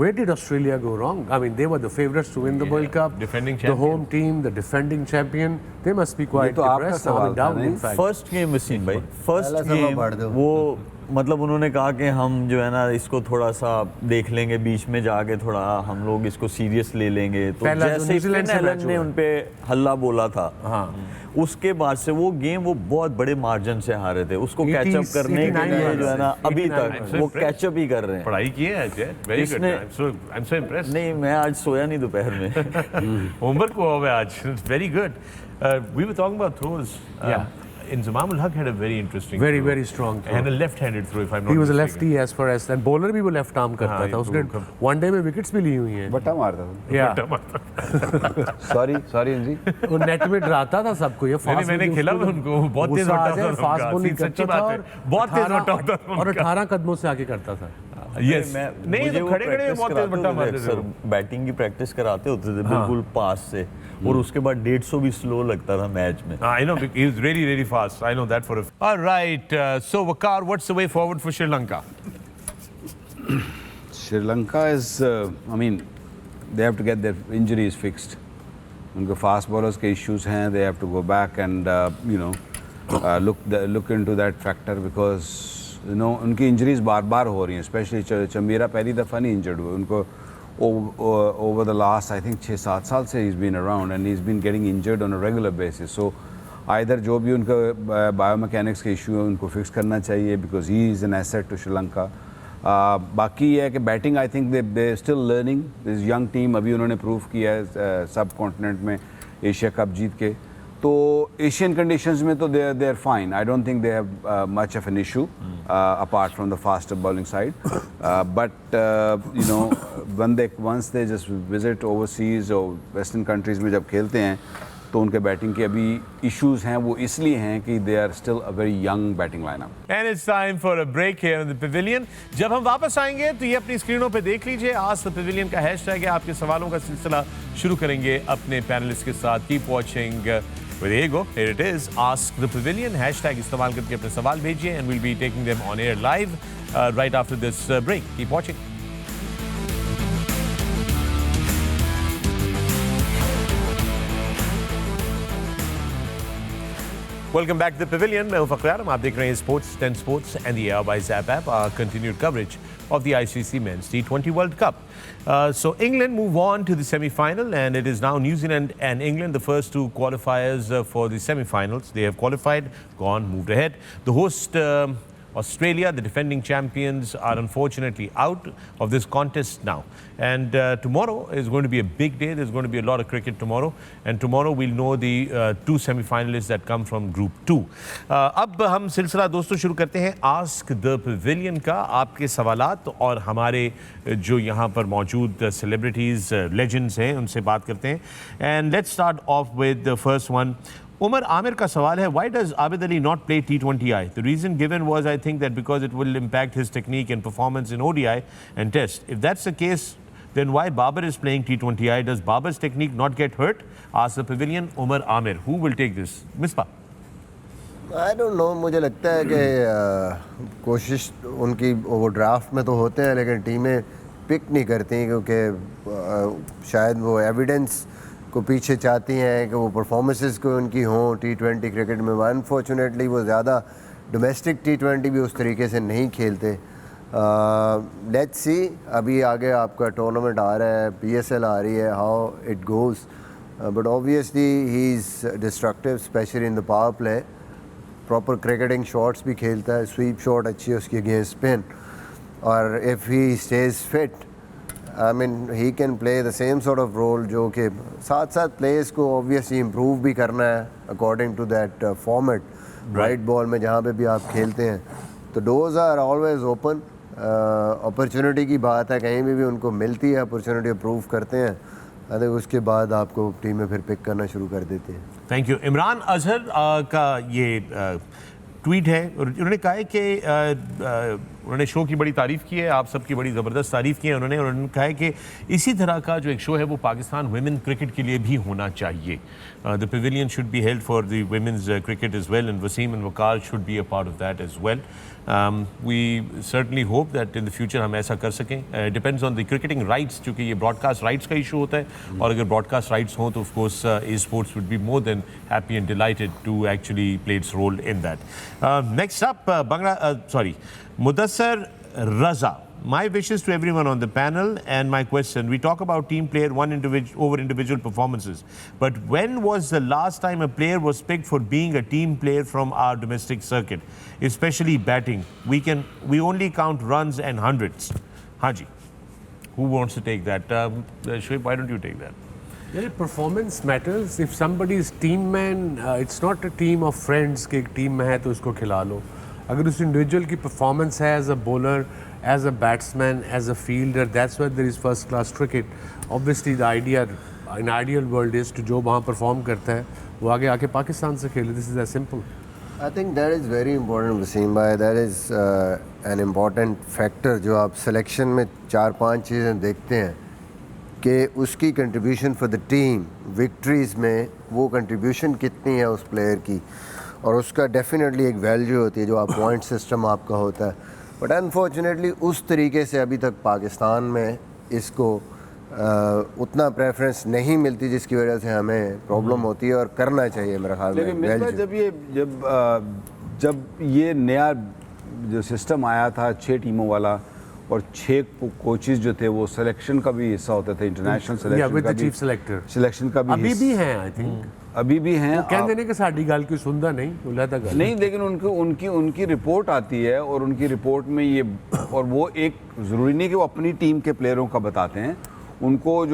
where did Australia go wrong? I mean, they were the favourites to win the World Cup. Defending The home team, the defending champion. They must be quite तो आपका depressed now सवाल and था, down, नहीं? in fact. First game Wasim भाई, first पहला सवाल पढ़ दो। गेम वो मतलब उन्होंने कहा कि हम जो है ना इसको थोड़ा सा देख लेंगे, बीच में जाके थोड़ा हम लोग इसको सीरियस ले लेंगे। तो पहला जो जैसे न्यूजीलैंड से फिन मैच एलन ने हुआ। उन पे हल्ला बोला था, हाँ। उसके बाद से वो गेम वो बहुत बड़े मार्जिन से हारे थे। उसको 80, कैचअप करने के 89 लिए जो है ना अभी 89 तक वो कैचअप ही कर रहे हैं। पढ़ाई की है अजय, वेरी गुड। इसने- I'm so impressed. नहीं, मैं आज सोया नहीं दोपहर में। होमवर्क हुआ हुआ है आज, very good. We were talking about throws. Yeah. Inzamam ul Haq had a very interesting Very, throw. very strong throw. And a left-handed throw, if I'm not He was a mistaken. lefty as far as and bowler भी वो left arm करता हाँ, था। उसने वो- one day में wickets भी ली हुई हैं। बट्टा मारता था। या Sorry जी। वो नेट में डराता था सबको। ये नहीं, फास्ट मैंने खेला हुआ उनको, बहुत तेज गुस्सा आ बट्टा जाए, होता फास्ट उनका, बॉलिंग सच्ची करता था बात है, और बहुत तेज 18 बट्टा होता था और उनका। 18 कदमों से आगे करता था। Yes. नहीं मुझे तो वो खड़े खड़े practice बहुत तेज कराते बट्टा होते थे मारते थे अक्सर, वो। बैटिंग की प्रैक्टिस कराते होते थे बिल्कुल पास से, और उसके बाद 150 भी स्लो लगता था मैच में। I know, he was really, really fast. I know that for a fact. All right, so Waqar, what's the way forward for Sri Lanka? Sri Lanka is, I mean, they have to get their injuries fixed. उनके fast bowlers के issues हैं, they have to go back and look into that factor because उनकी injuries बार बार हो रही हैं, specially Chameera पहली दफ़ा नहीं इंजर्ड हुए उनको over the last I think 6-7 साल से he's been around and he's been getting injured on a regular basis. So either जो भी उनका बायोमैकेनिक्स के इशू है उनको फिक्स करना चाहिए because he is an asset to Sri Lanka. बाकी ये है कि batting I think they still learning, this young team अभी उन्होंने प्रूव किया है सब कॉन्टिनेंट में एशिया कप जीत के, तो एशियन कंडीशंस में तो they are fine. I don't think they have much of an issue apart from the faster bowling side, but you know once they just visit overseas और western countries में जब खेलते हैं तो उनके बैटिंग के अभी इश्यूज हैं, वो इसलिए हैं कि they are still a very young batting lineup. And it's time for a break here in the pavilion. जब हम वापस आएंगे तो ये अपनी स्क्रीनों पे देख लीजिए. आज द पवेलियन का हैशटैग है. आपके सवालों का सिलसिला शुरू करेंगे अपने पैनलिस्ट के साथ. Keep watching Well, there you go. Here it is. Ask the Pavilion. Hashtag इस्तेमाल करके अपने सवाल भेजिए and we'll be taking them on air live right after this break. Keep watching. Welcome back to the Pavilion. मैं हूं फ़खर आलम. आप देख रहे हैं Sports 10 Sports and the Airwise app. Our continued coverage of the ICC Men's T20 World Cup. So England move on to the semi-final, and it is now New Zealand and England, the first two qualifiers for the semi-finals. They have qualified, gone, moved ahead. The host Australia, the defending champions, are unfortunately out of this contest now. And tomorrow is going to be a big day. There's going to be a lot of cricket tomorrow. And tomorrow we'll know the two semi-finalists that come from Group 2. अब हम सिलसिला दोस्तों शुरू करते हैं Ask the Pavilion का. आपके सवालात और हमारे जो यहाँ पर मौजूद सेलिब्रिटीज़, लेजेंड्स हैं, उनसे बात करते हैं. And let's start off with the first one. Umar Amir का सवाल है, why does Abid Ali not play T20I? The reason given was, I think, that because it will impact his technique and performance in ODI and Test. If that's the case, then why Babar is playing T20I? Does Babar's technique not get hurt? Ask the Pavilion, Umar Amir. Who will take this? Misbah. I don't know. मुझे लगता है कि कोशिश उनकी वो draft में तो होते हैं, लेकिन टीमें पिक नहीं करती क्योंकि शायद वो एविडेंस को पीछे चाहती हैं कि वो परफॉर्मेंसेस को उनकी हों T20 क्रिकेट में. अनफॉर्चुनेटली वो ज़्यादा डोमेस्टिक T20 भी उस तरीके से नहीं खेलते. लेट्स सी, अभी आगे आपका टूर्नामेंट आ रहा है, PSL आ रही है, how it goes. But obviously he is destructive, specially in the power play. Proper cricketing shots भी खेलता है, स्वीप शॉट अच्छी है उसकी अगेंस्ट स्पिन. और if he stage fit, I mean, he can play the same sort of role जो कि साथ साथ प्लेयर्स को obviously improve भी करना है according to that format. Right ball में जहाँ पे भी आप खेलते हैं तो doors are always open. Opportunity की बात है, कहीं भी उनको मिलती है opportunity, अप्रूव करते हैं. I think उसके बाद आपको टीम में फिर पिक करना शुरू कर देते हैं. Thank you. इमरान अजहर का ये ट्वीट है और उन्होंने कहा है कि उन्होंने शो की बड़ी तारीफ़ की है, आप सबकी बड़ी ज़बरदस्त तारीफ़ की है उन्होंने, और उन्होंने कहा है कि इसी तरह का जो एक शो है वो पाकिस्तान वुमेन क्रिकेट के लिए भी होना चाहिए. The pavilion should be held for the women's cricket as well, and Wasim and Waqar should be a part of that as well. We certainly hope that in the future हम ऐसा कर सकें. Depends on the cricketing rights, क्योंकि ये broadcast rights का issue होता है, और अगर ब्रॉडकास्ट राइट्स हों तो of course E sports would be more than happy and delighted to actually play its role in that. Next up Mudassar Raza. My wishes to everyone on the panel, and my question, we talk about team player over individual performances, but when was the last time a player was picked for being a team player from our domestic circuit, especially batting? We only count runs and hundreds. Haji, who wants to take that? Shoaib, why don't you take that? Well, performance matters. If somebody is team man, it's not a team of friends कि एक team में है तो उसको खिला लो. अगर उस individual की परफॉर्मेंस है as a bowler, as a batsman, as a fielder, that's why there is first class cricket. Obviously the idea in ideal world is to जो वहाँ परफॉर्म करता है वो आगे आके पाकिस्तान से खेले. This is as simple. I think that is very important Wasim भाई. That is an important factor जो आप सिलेक्शन में 4-5 चीज़ें देखते हैं कि उसकी कंट्रीब्यूशन फॉर द टीम विक्ट्रीज़ में वो कंट्रीब्यूशन कितनी है उस प्लेयर की, और उसका डेफिनेटली एक वैल्यू होती है जो आप पॉइंट सिस्टम आपका होता है. बट अनफॉर्चुनेटली उस तरीके से अभी तक पाकिस्तान में इसको उतना प्रेफरेंस नहीं मिलती, जिसकी वजह से हमें प्रॉब्लम होती है, और करना चाहिए मेरे ख्याल में. लेकिन जब ये नया जो सिस्टम आया था 6 टीमों वाला, और 6 कोचेस जो थे वो सिलेक्शन का भी हिस्सा होते थे, इंटरनेशनल सिलेक्शन का भी अभी भी हैं. आई थिंक अभी भी हैं. कहते नहीं कि साड़ी गाल की सुंदा नहीं, लेकिन उनकी रिपोर्ट आती है, और उनकी रिपोर्ट में ये, और वो एक ज़रूरी नहीं कि वो अपनी टीम के प्लेयरों का बताते हैं. उनको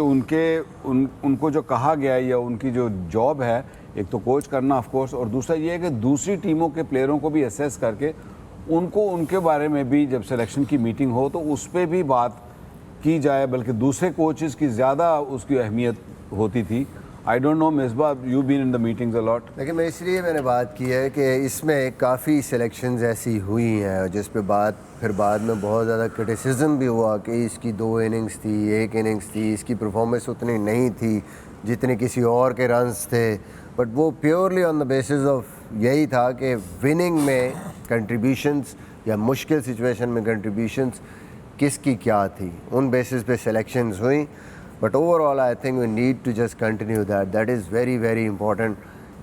जो कहा गया है या उनकी जो जॉब है, एक तो कोच करना ऑफ कोर्स, और दूसरा ये है कि दूसरी टीमों के प्लेयरों को भी असेस करके उनके बारे में भी जब सिलेक्शन की मीटिंग हो तो उस पर भी बात की जाए, बल्कि दूसरे कोचेस की ज़्यादा उसकी अहमियत होती थी. I don't know Misbah, you been in the meetings a lot. लेकिन मैं इसलिए मैंने बात की है कि इसमें काफ़ी सिलेक्शंस ऐसी हुई हैं जिस पे फिर बाद में बहुत ज़्यादा क्रिटिसिज्म भी हुआ कि इसकी 2 इनिंग्स थी, 1 इनिंग्स थी, इसकी परफॉर्मेंस उतनी नहीं थी जितने किसी और के रन्स थे, बट वो purely on the basis of यही था कि विनिंग में कंट्रीब्यूशंस या मुश्किल सिचुएशन में कंट्रीब्यूशंस किसकी क्या थी, उन बेसिस पे सिलेक्शंस हुई. But overall I think we need to just continue that is very very important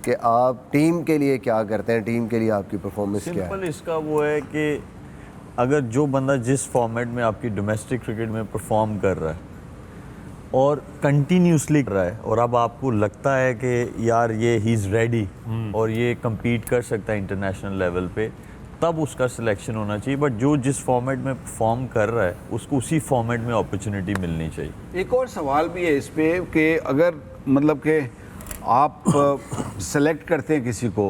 कि आप टीम के लिए क्या करते हैं, टीम के लिए आपकी परफॉर्मेंस क्या है. सिंपल इसका वो है कि अगर जो बंदा जिस फॉर्मेट में आपकी डोमेस्टिक क्रिकेट में परफॉर्म कर रहा है और कंटिन्यूसली कर रहा है और अब आपको लगता है कि यार ये ही इज़ रेडी और ये compete कर सकता है इंटरनेशनल लेवल पे, तब उसका सिलेक्शन होना चाहिए. बट जो जिस फॉर्मेट में परफॉर्म कर रहा है उसको उसी फॉर्मेट में अपॉर्चुनिटी मिलनी चाहिए. एक और सवाल भी है इस पे कि अगर मतलब कि आप सेलेक्ट करते हैं किसी को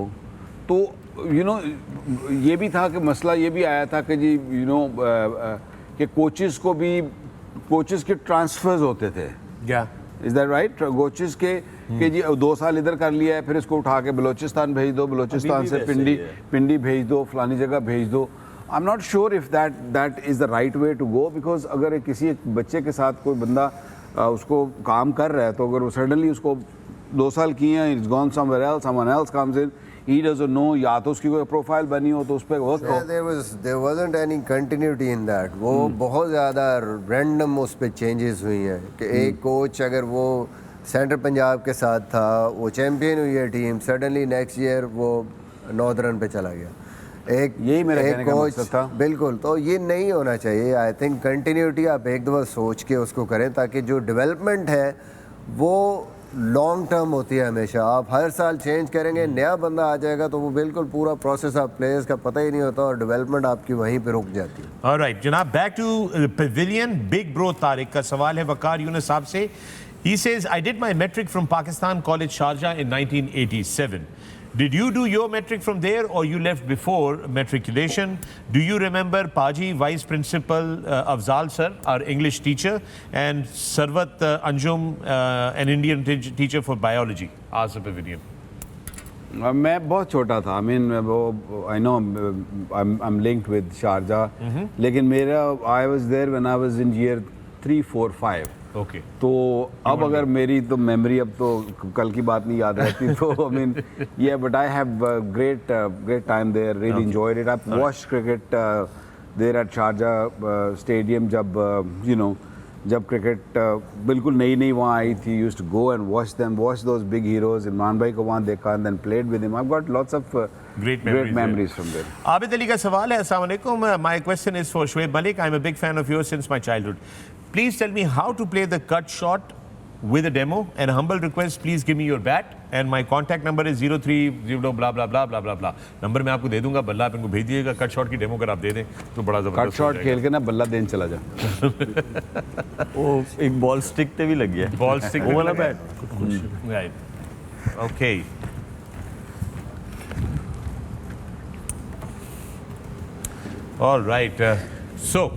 तो ये भी था कि मसला ये भी आया था कि जी कि कोचेस के ट्रांसफर्स होते थे. Is that right? कोचेस के कि जी 2 साल इधर कर लिया है, फिर इसको उठा के बलूचिस्तान भेज दो, बलूचिस्तान से पिंडी भेज दो, फलानी जगह भेज दो. I am not sure if that is the right way to go, because अगर किसी एक बच्चे के साथ कोई बंदा उसको काम कर रहा है तो अगर वो सडनली उसको 2 साल किए हैं, it's gone somewhere else, someone else comes in, he doesn't know, या तो उसकी कोई प्रोफाइल बनी हो तो उस पर वर्क हो. there wasn't any continuity in that. वो बहुत ज़्यादा रैंडम उस पर चेंजेस हुई हैं कि एक कोच अगर वो सेंट्रल पंजाब के साथ था, वो चैम्पियन हुई है टीम, सडनली नेक्स्ट ईयर वो नॉर्दर्न पे चला गया. यही मेरा कहने का मकसद था. बिल्कुल, तो ये नहीं होना चाहिए. आई थिंक कंटिन्यूटी आप एक दफ़ा सोच के उसको करें ताकि जो डेवलपमेंट है वो लॉन्ग टर्म होती है. हमेशा आप हर साल चेंज करेंगे, नया बंदा आ जाएगा तो वो बिल्कुल पूरा प्रोसेस आप प्लेयर्स का पता ही नहीं होता और डेवलपमेंट आपकी वहीं पे रुक जाती है. ऑलराइट जनाब, back to pavilion. Big bro Tariq का सवाल है वकार यूनुस साहब से. He says, I did my metric from Pakistan College Sharjah in 1987. Did you do your metric from there or you left before matriculation? Do you remember Paji, Vice Principal Afzal Sir, our English teacher, and Sarvat Anjum, an Indian teacher for biology? Asked the pavilion. मैं बहुत छोटा था. I mean, I know I'm linked with Sharjah, लेकिन मेरा I was there when I was in year 3, 4, 5. Okay. तो अब अगर मेरी तो मेमोरी अब तो कल की बात नहीं याद रहती तो I mean yeah, but I have great time there, really enjoyed it. I've watched cricket there at Sharjah stadium जब जब क्रिकेट बिल्कुल नई वहाँ आई थी. used to go and watch those big heroes. Imran भाई को वहाँ देखा and then played with him. I've got lots of great memories from there. Abid Ali का सवाल है. Assalamu alaikum. My question is for Shoaib Malik. I'm a big fan of yours since my childhood. Please tell me how to play the cut shot with a demo, and a humble request, please give me your bat and my contact number is 030 blah blah blah blah blah blah. Number मैं आपको दे दूंगा, बल्ला आप इनको भेज दीजिएगा. Cut shot की demo अगर आप दे दें तो बड़ा जबरदस्त. कट शॉट खेल के ना बल्ला देने चला जा. वो एक बॉल स्टिक पे भी लग गया. बॉल स्टिक वो वाला bat. Right. Okay. All right. So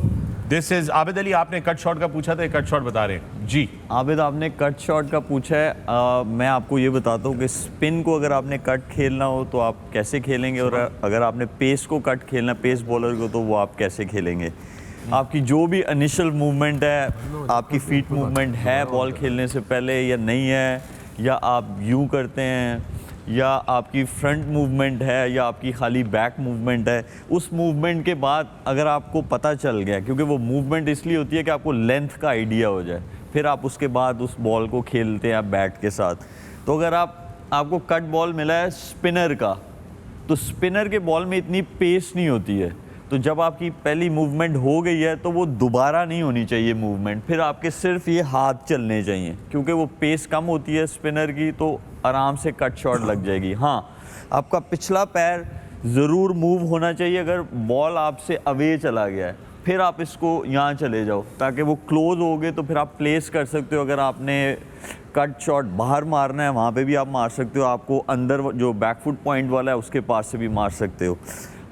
this is Abid Ali. आपने कट शॉट का पूछा था, कट शॉट बता रहे हैं जी. आबिद, आपने कट शॉट का पूछा है. मैं आपको ये बताता हूँ कि स्पिन को अगर आपने कट खेलना हो तो आप कैसे खेलेंगे, और अगर आपने पेस को कट खेलना, पेस बॉलर को, तो वो आप कैसे खेलेंगे. आपकी जो भी इनिशियल मूवमेंट है, आपकी फीट मूवमेंट है बॉल खेलने से पहले या नहीं है, या आप यूँ करते हैं, या आपकी फ्रंट मूवमेंट है, या आपकी खाली बैक मूवमेंट है, उस मूवमेंट के बाद अगर आपको पता चल गया, क्योंकि वो मूवमेंट इसलिए होती है कि आपको लेंथ का आइडिया हो जाए, फिर आप उसके बाद उस बॉल को खेलते हैं बैट के साथ. तो अगर आपको कट बॉल मिला है स्पिनर का, तो स्पिनर के बॉल में इतनी पेस नहीं होती है. तो जब आपकी पहली मूवमेंट हो गई है तो वो दोबारा नहीं होनी चाहिए मूवमेंट. फिर आपके सिर्फ ये हाथ चलने चाहिए, क्योंकि वो पेस कम होती है स्पिनर की, तो आराम से कट शॉट लग जाएगी. हाँ, आपका पिछला पैर ज़रूर मूव होना चाहिए. अगर बॉल आपसे अवे चला गया है, फिर आप इसको यहाँ चले जाओ ताकि वो क्लोज हो गए, तो फिर आप प्लेस कर सकते हो. अगर आपने कट शॉट बाहर मारना है, वहाँ पे भी आप मार सकते हो. आपको अंदर जो बैकफुट पॉइंट वाला है उसके पास से भी मार सकते हो.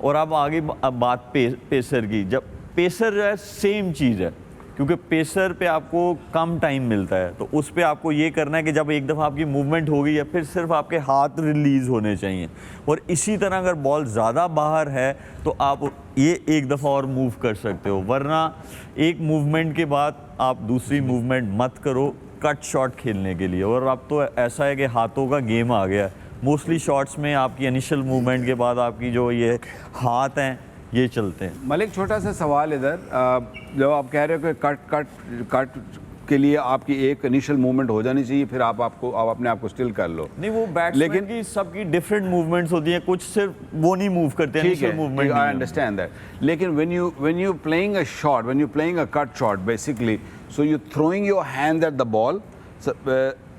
और अब आगे बात पेसर की. जब पेसर जो है सेम चीज़ है, क्योंकि पेसर पे आपको कम टाइम मिलता है, तो उस पे आपको ये करना है कि जब एक दफ़ा आपकी मूवमेंट हो गई है, फिर सिर्फ आपके हाथ रिलीज़ होने चाहिए. और इसी तरह अगर बॉल ज़्यादा बाहर है तो आप ये एक दफ़ा और मूव कर सकते हो, वरना एक मूवमेंट के बाद आप दूसरी मूवमेंट मत करो कट शॉट खेलने के लिए. और अब तो ऐसा है कि हाथों का गेम आ गया, मोस्टली शॉट्स में आपकी इनिशियल मूवमेंट के बाद आपकी जो ये हाथ हैं ये चलते हैं। मलिक, छोटा सा सवाल इधर, जब आप कह रहे हो कि कट के लिए आपकी एक इनिशियल मूवमेंट हो जानी चाहिए, फिर आप अपने आप को स्टिल कर लो। नहीं, वो बैट्समैन की सबकी डिफरेंट मूवमेंट्स होती हैं, कुछ सिर्फ वो नहीं मूव करते हैं, initial movement. I understand that, लेकिन when you playing a shot, when you playing a cut shot basically, so you throwing your hand at the ball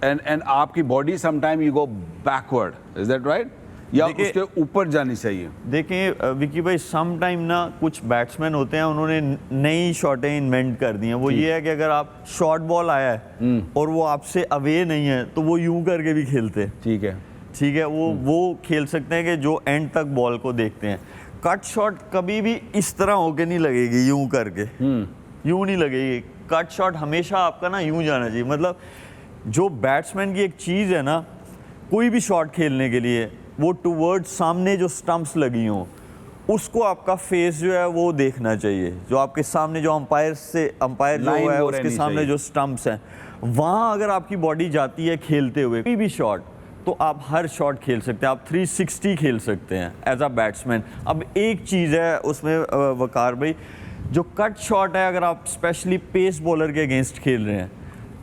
and आपकी body sometime you go backward, is that right, या उसके ऊपर जानी चाहिए? देखिए विकी भाई, some time ना कुछ बैट्समैन होते हैं, उन्होंने नई शॉटें इन्वेंट कर दी हैं। वो ये है कि अगर आप शॉर्ट बॉल आया है और वो आपसे अवे नहीं है तो वो यूं करके भी खेलते हैं। ठीक है, वो खेल सकते हैं कि जो एंड तक बॉल को देखते हैं। कट शॉट कभी भी इस तरह होके नहीं लगेगी, यूं करके यूं नहीं लगेगी। कट शॉट हमेशा आपका ना यूं जाना चाहिए। मतलब जो बैट्समैन की एक चीज़ है ना, कोई भी शॉट खेलने के लिए वो टूवर्ड्स सामने जो स्टंप्स लगी हों उसको आपका फेस जो है वो देखना चाहिए। जो आपके सामने जो अंपायर जो है उसके सामने जो स्टंप्स हैं, वहाँ अगर आपकी बॉडी जाती है खेलते हुए कोई भी शॉट, तो आप हर शॉट खेल सकते हैं, आप 360 खेल सकते हैं एज अ बैट्समैन। अब एक चीज़ है उसमें वकार भाई, जो कट शॉट है, अगर आप स्पेशली पेस बॉलर के अगेंस्ट खेल रहे हैं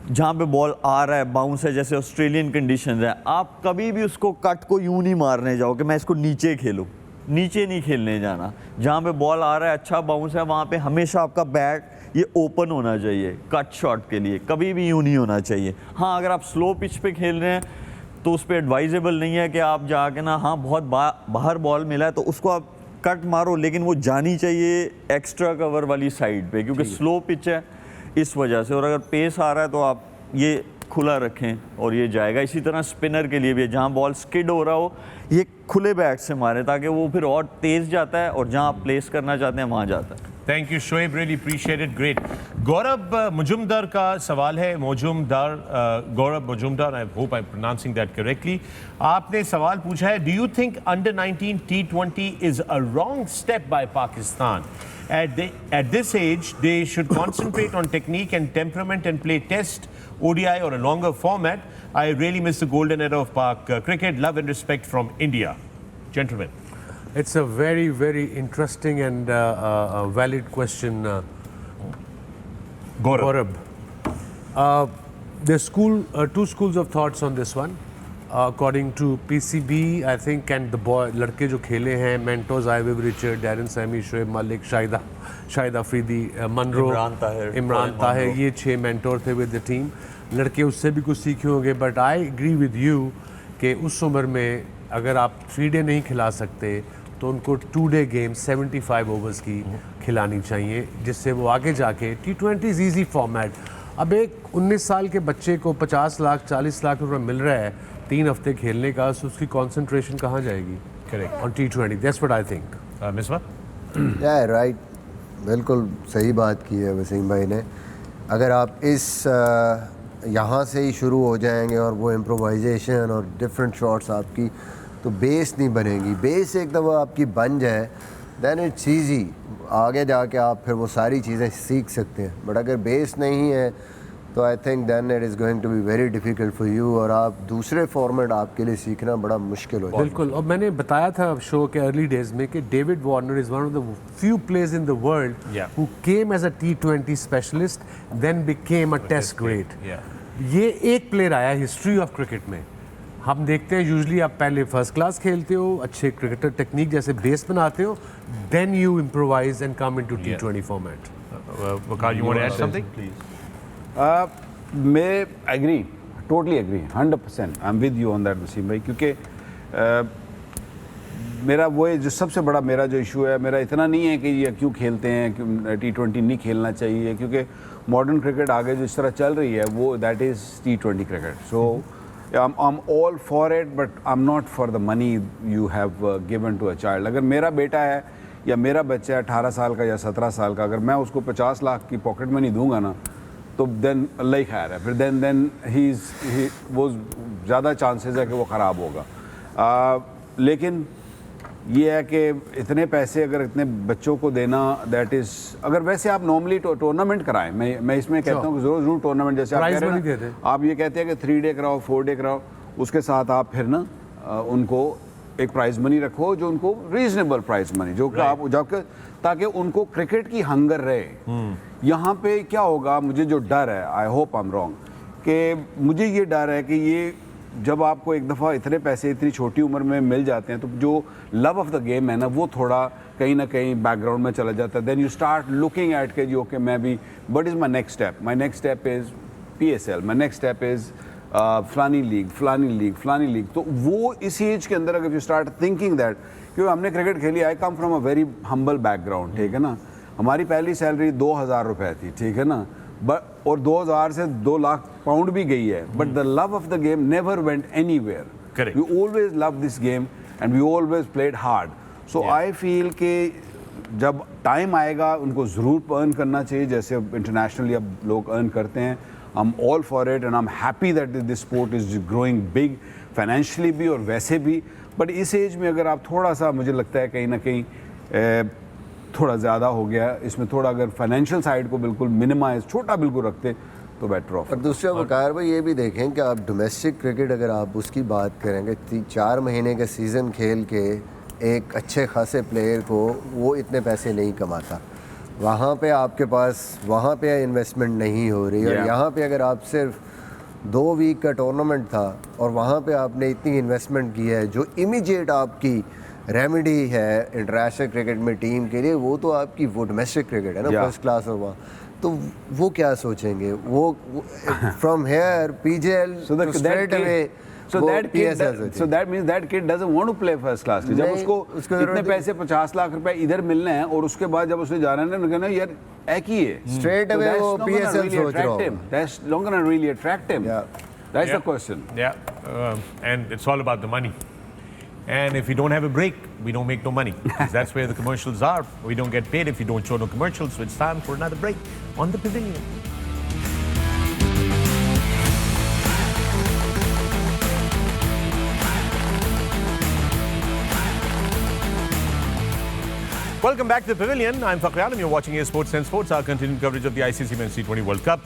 जहाँ पे बॉल आ रहा है, बाउंस है, जैसे ऑस्ट्रेलियन कंडीशंस है, आप कभी भी उसको कट को यूं नहीं मारने जाओ कि मैं इसको नीचे खेलूं। नीचे नहीं खेलने जाना। जहाँ पे बॉल आ रहा है, अच्छा बाउंस है, वहाँ पे हमेशा आपका बैट ये ओपन होना चाहिए कट शॉट के लिए, कभी भी यूं नहीं होना चाहिए। हाँ, अगर आप स्लो पिच पे खेल रहे हैं तो उस पर एडवाइजेबल नहीं है कि आप जाके ना, हाँ बहुत बाहर बॉल मिला है तो उसको आप कट मारो, लेकिन वो जानी चाहिए एक्स्ट्रा कवर वाली साइड पे, क्योंकि स्लो पिच है इस वजह से। और अगर पेस आ रहा है तो आप ये खुला रखें और ये जाएगा। इसी तरह स्पिनर के लिए भी, जहाँ बॉल स्किड हो रहा हो, ये खुले बैट से मारे ताकि वो फिर और तेज़ जाता है और जहाँ आप प्लेस करना चाहते हैं वहाँ जाता है। Thank you Shoaib, really appreciate it, great. Gaurav Mujumdar का सवाल है। Gaurav Mujumdar, I hope I am pronouncing that correctly. आपने सवाल पूछा है, do you think under 19 T20 is a wrong step by Pakistan? At this age, they should concentrate on technique and temperament and play Test, ODI or a longer format. I really miss the golden era of Pak cricket. Love and respect from India. Gentlemen. It's a very, very interesting and valid question, Gaurav. There's two schools of thoughts on this one. According to PCB, I think, and the boy, लड़के जो खेले हैं, Mentos, Iviv Richard, Darren Sammy, Shoaib Malik, Shahid Afridi, Munro, Imran Tahir, ये 6 mentor थे with the team. लड़के उससे भी कुछ सीखे होंगे, but I agree with you कि उस उम्र में अगर आप 3 डे नहीं खिला सकते तो उनको 2 डे गेम 75 ओवर्स की खिलानी चाहिए, जिससे वो आगे जाके T20 इज़ ईजी फॉर्मेट। अब एक 19 साल के बच्चे को 50 लाख 40 लाख रुपये मिल रहा है 3 हफ्ते खेलने का, तो उसकी कंसंट्रेशन कहाँ जाएगी? Correct, on T20, that's what I think. Misbah? या राइट, बिल्कुल सही बात की है वसीम भाई ने। अगर आप इस यहाँ से ही शुरू हो जाएंगे और वो इम्प्रोवाइजेशन और डिफरेंट शॉट्स आपकी, तो बेस नहीं बनेगी। बेस एक दफ़ा आपकी बन जाए दैन इट्स ईजी, आगे जाके आप फिर वो सारी चीज़ें सीख सकते हैं। बट अगर बेस नहीं है तो I think than it is going to be very difficult for you, और आप दूसरे फॉर्मेट आपके लिए सीखना बड़ा मुश्किल हो जाएगा। बिल्कुल, और मैंने बताया था शो के अर्ली डेज में कि David Warner is one of the few players in the world who came as a T20 specialist then became a test great. ये एक प्लेयर आया हिस्ट्री ऑफ क्रिकेट में। हम देखते हैं यूजुअली आप पहले फर्स्ट क्लास खेलते हो, अच्छे क्रिकेटर टेक्निक जैसे बेस बनाते हो, then you improvise and come into T20 format. Waqar, you want to add something? Please. मैं agree, totally agree, 100%। I am with you on that Wasim भाई, क्योंकि मेरा वो जो सबसे बड़ा मेरा जो इशू है, मेरा इतना नहीं है कि ये क्यों खेलते हैं, क्यों T20 नहीं खेलना चाहिए, क्योंकि मॉडर्न क्रिकेट आगे जिस तरह चल रही है वो that is T20 cricket. So I'm all for it, but I'm not for the money you have given to a child. अगर मेरा बेटा है या मेरा बच्चा है 18 साल का या 17 साल का, अगर मैं उसको 50 लाख की पॉकेट मनी दूंगा ना, तो देन अल्लाह ही खैर है, फिर देन वो ज़्यादा चांसेस है कि वो ख़राब होगा। लेकिन ये है कि इतने पैसे अगर इतने बच्चों को देना, दैट इज़, अगर वैसे आप नॉर्मली टूर्नामेंट कराएं, मैं इसमें कहता हूँ कि ज़रूर टूर्नामेंट, जैसे आप कह रहे हैं, आप ये कहते हैं कि 3 डे कराओ 4 डे कराओ, उसके साथ आप फिर ना उनको एक प्राइज मनी रखो जो उनको रीजनेबल प्राइज मनी जो कि आप जाकर ताकि उनको क्रिकेट की हंगर रहे। यहाँ पे क्या होगा, मुझे जो डर है, आई होप आई एम रॉन्ग, कि मुझे ये डर है कि ये जब आपको एक दफ़ा इतने पैसे इतनी छोटी उम्र में मिल जाते हैं तो जो लव ऑफ द गेम है ना वो थोड़ा कहीं ना कहीं बैकग्राउंड में चला जाता है। Then you start looking at के जो कि मैं भी what is my next step, my next step is PSL, my next step is फलानी लीग। तो वो इस एज के अंदर अगर यू स्टार्ट थिंकिंग दैट, क्योंकि हमने क्रिकेट खेली, I come from a very humble background, ठीक है ना। हमारी पहली सैलरी 2000 रुपये थी, ठीक है ना, बट और 2000 से 2 लाख पाउंड भी गई है, but the love of the game never went anywhere. We always love this game and we always played hard. So I feel कि जब टाइम आएगा उनको ज़रूर अर्न करना चाहिए जैसे इंटरनेशनली अब लोग अर्न करते हैं। I'm all for it and I'm happy that this sport is growing big financially भी और वैसे भी, बट इस एज में अगर आप थोड़ा सा, मुझे लगता है कहीं ना कहीं थोड़ा ज़्यादा हो गया इसमें, थोड़ा अगर फाइनेंशियल साइड को बिल्कुल मिनिमाइज छोटा बिल्कुल रखते तो बेटर ऑफ। और दूसरा वकार भाई ये भी देखें कि आप डोमेस्टिक क्रिकेट अगर आप उसकी बात करेंगे 4 महीने का सीज़न खेल के एक अच्छे खासे प्लेयर को वो इतने पैसे नहीं कमाता। वहाँ पे आपके पास वहाँ पे इन्वेस्टमेंट नहीं हो रही, और यहाँ पे अगर आप सिर्फ 2 वीक का टूर्नामेंट था और वहाँ पे आपने इतनी इन्वेस्टमेंट की है जो इमीडिएट आपकी रेमेडी है इंटरनेशनल क्रिकेट में टीम के लिए, वो तो आपकी वो डोमेस्टिक क्रिकेट है ना, फर्स्ट क्लास और वहाँ तो वो क्या सोचेंगे वो from here PGL straight away. So that means that kid doesn't want to play first class. जब उसको इतने पैसे 50 लाख रुपए इधर मिलने हैं और उसके बाद जब उसने जाना है ना कहना यार एक ही है straight away वो PSL सोच रहा होगा। That's not going to really attract him. That's the question. And it's all about the money. And if we don't have a break, we don't make no money. That's where the commercials are. We don't get paid if you don't show no commercials. So it's time for another break on the Pavilion. Welcome back to the Pavilion. I'm Fakhri Alam. You're watching Sports and Sports, our continued coverage of the ICC Men's T20 World Cup.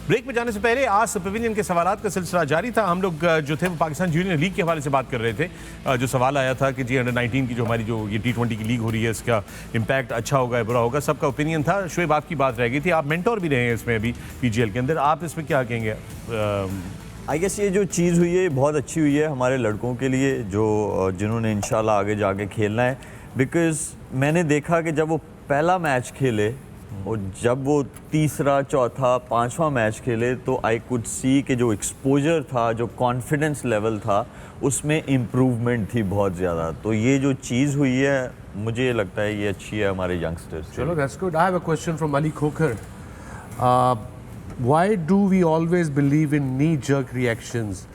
Break में जाने से पहले आज pavilion के सवालात का सिलसिला जारी था। हम लोग जो थे वो पाकिस्तान जूनियर लीग के हवाले से बात कर रहे थे। जो सवाल आया था कि जी अंडर-19 की जो हमारी जो ये T20 की लीग हो रही है इसका इम्पैक्ट अच्छा होगा या बुरा होगा, सबका ओपिनियन था। शुएब आपकी बात रह गई थी, आप मेंटोर भी रहे हैं इसमें अभी PGL के अंदर, आप इसमें क्या कहेंगे? आई गेस ये जो चीज़ हुई है बहुत अच्छी हुई है हमारे लड़कों के लिए जो जिन्होंने इंशाल्लाह आगे जाके खेलना है। बिकॉज मैंने देखा कि जब वो पहला मैच खेले और जब वो तीसरा चौथा पांचवा मैच खेले तो आई कुड सी कि जो एक्सपोजर था, जो कॉन्फिडेंस लेवल था, उसमें इम्प्रूवमेंट थी बहुत ज़्यादा। तो ये जो चीज़ हुई है मुझे लगता है ये अच्छी है हमारे यंगस्टर्स। चलो that's good. I have a question from Ali Khokhar. Why do we always believe in knee-jerk reactions?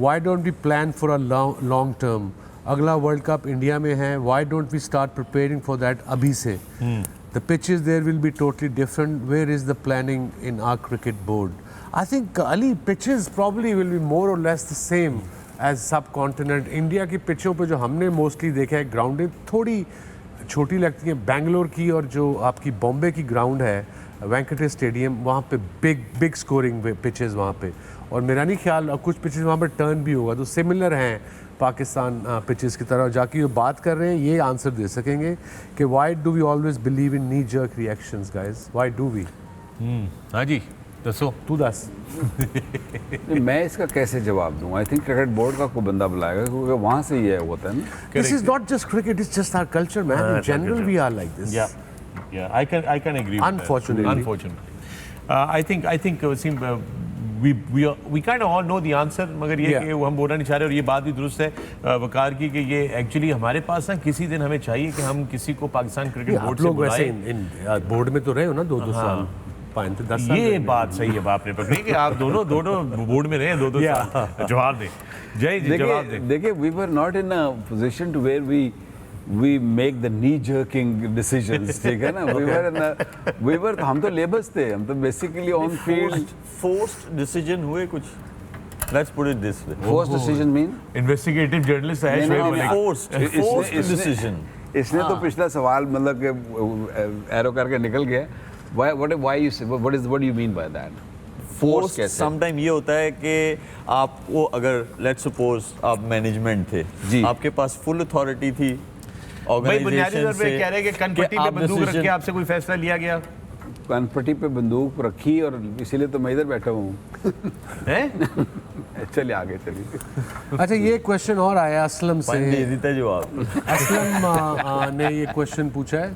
Why don't we plan for a long term? अगला वर्ल्ड कप इंडिया में है, why don't we start preparing for that अभी से? The pitches there will be totally different. Where is the planning in our cricket board? I think Ali, pitches probably will be more or less the same as subcontinent. India की पिचों पे जो हमने mostly देखा है ग्राउंडें थोड़ी छोटी लगती हैं। बेंगलोर की और जो आपकी बॉम्बे की ग्राउंड है वेंकटेश स्टेडियम, वहाँ पे बिग स्कोरिंग पिचेस वहाँ पे, और मेरा नहीं ख्याल कुछ पिचेस वहाँ पर टर्न भी होगा, तो सिमिलर हैं पाकिस्तान पिचेस की तरह। जाके ये बात कर रहे हैं ये आंसर दे सकेंगे कि why do we always believe in knee jerk reactions guys, why do we? हाँ जी दसो, तू दस। मैं इसका कैसे जवाब दूं? आई थिंक क्रिकेट बोर्ड का कोई बंदा बुलाएगा क्योंकि वहाँ से ये होता है ना। This is not just cricket, it's just our culture man. In general we are like this. Yeah, I can agree with Unfortunately. that. I think we kind of all know the answer, मगर ये कि हम बोलना नहीं चाह रहे, और ये बात भी दुरुस्त है वकार की कि ये एक्चुअली हमारे पास ना किसी दिन हमें चाहिए कि हम किसी को पाकिस्तान क्रिकेट बोर्ड से बुलाएं। इन बोर्ड में तो रहे हो ना 2-2 साल, 5-10 साल। ये बात सही है, बाप ने पकड़ी कि आप दोनों बोर्ड में रहे 2-2 साल। जवाब दें जय जी, जवाब दें। देखिए we were not in a position to where we make the knee jerking decisions, ठीक है ना। we were हम तो लेबर्स थे, हम तो basically on field forced decision हुए कुछ। Let's put it this way. forced decision mean investigative journalist है forced decision. इसने तो पिछला सवाल मतलब कि एरो करके निकल गया। What do you mean by that? Force कैसे? समटाइम ये होता है कि आपको अगर लेट्स सपोज आप मैनेजमेंट थे जी। आपके पास फुल अथॉरिटी थी भाई बुनियादी ऑर्गेनाइजेशन तौर पे से कह रहे हैं कि कनपट्टी पे आप बंदूक रख के decision- आपसे कोई फैसला लिया गया कनपट्टी पे बंदूक रखी और इसीलिए तो मैं इधर बैठा हूँ। है? चलिए आगे चलिए। अच्छा, ये क्वेश्चन और आया असलम से। दे देता जवाब असलम ने ये क्वेश्चन पूछा है,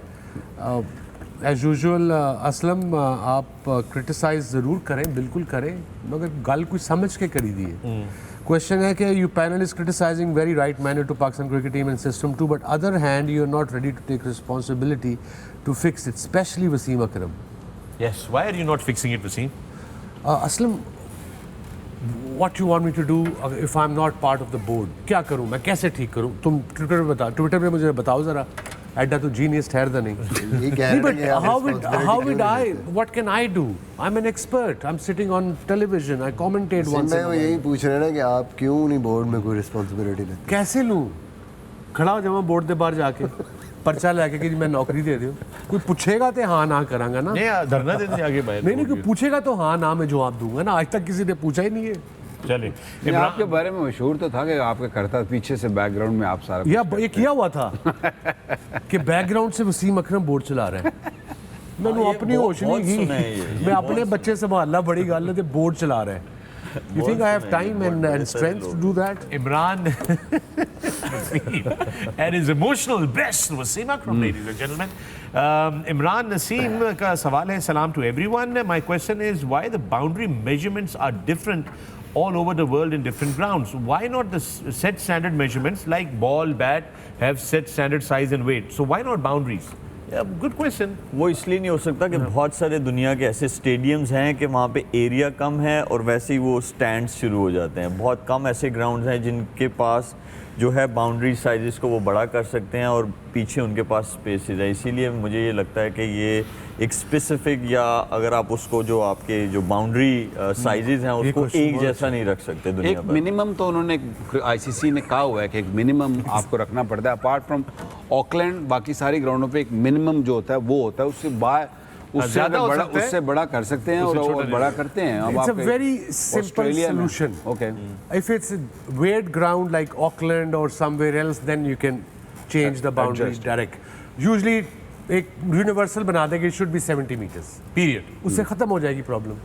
एज यूजुअल असलम आप क्रिटिसाइज ज़रूर करें, बिल्कुल करें, मगर गल कुछ समझ के करी दी है। क्वेश्चन है कि you panel is criticising very right manner to Pakistan cricket team and system too, but other hand you are not ready to take responsibility to fix it, especially Wasim Akram. Yes. Why are you not fixing it, Wasim? Aslam, what you want me to do if I'm not part of the board? क्या करूँ मैं, कैसे ठीक करूँ? तुम Twitter पे बताओ, Twitter पे मुझे बताओ ज़रा। एडा तो जीनियस ठहरदा नहीं। ये कह नहीं, रहे but हैं कि आप how responsibility would क्यों I? नहीं लेते? What can I do? I'm an expert. I'm sitting on television. I commentate Singh once भाई in a वो while. यही पूछ रहे हैं ना कि आप क्यों नहीं बोर्ड में कोई रिस्पॉन्सिबिलिटी लेते? कैसे लूँ? खड़ा हो जाऊँ बोर्ड के बाहर जाके, पर्चा लेके कि जी मैं नौकरी दे रही हूँ। कोई पूछेगा तो हाँ ना करांगा ना। नहीं धरना देने आगे बाहर नहीं, कोई पूछेगा तो हाँ ना मैं जवाब दूंगा ना। आज तक किसी ने पूछा ही नहीं है। चले नहीं, आपके बारे में मशहूर तो था कि आपका करता पीछे से बैकग्राउंड में आप सारा या ये किया हुआ था कि बैकग्राउंड से वसीम अकरम बोर्ड चला रहे हैं। मैंने ये अपनी होश बहुत नहीं सुना है ये की, मैं अपने बच्चे संभालना बड़ी गल है, बोर्ड चला रहे हैं। You think I have time and strength to do that? Imran and his emotional best Wasim Akram, ladies and gentlemen. Imran Naseem का सवाल है, salam to everyone. My question is why the boundary measurements are different all over the world in different grounds. Why not the set standard measurements like ball, bat have set standard size and weight? So why not boundaries? Yeah, good question. वो इसलिए नहीं हो सकता कि बहुत सारे दुनिया के ऐसे स्टेडियम्स हैं कि वहाँ पे एरिया कम है और वैसे ही वो स्टैंड्स शुरू हो जाते हैं। बहुत कम ऐसे ग्राउंड्स हैं जिनके पास जो है बाउंड्री साइजेस को वो बड़ा कर सकते हैं और पीछे उनके पास स्पेसेस है। इसीलिए मुझे ये लगता है कि ये एक स्पेसिफिक या अगर आप उसको जो आपके जो बाउंड्री साइजेस हैं उसको एक जैसा नहीं रख सकते दुनिया एक भर। मिनिमम तो उन्होंने आईसीसी ने कहा हुआ है कि एक मिनिमम आपको रखना पड़ता है। अपार्ट फ्रॉम ऑकलैंड बाकी सारी ग्राउंडों पे एक मिनिमम जो होता है वो होता है, उससे ज़्यादा हो बड़ा सकता है, उससे बड़ा कर सकते हैं उससे और छोटा बड़ा नहीं। करते हैं। अब It's a आपके very simple ऑस्ट्रेलिया में- solution. Okay. If it's a weird ground like Auckland or somewhere else, then you can change the boundary Adjust. direct. Usually एक यूनिवर्सल बना देंगे, it should be 70 meters. Period. उससे खत्म हो जाएगी problem.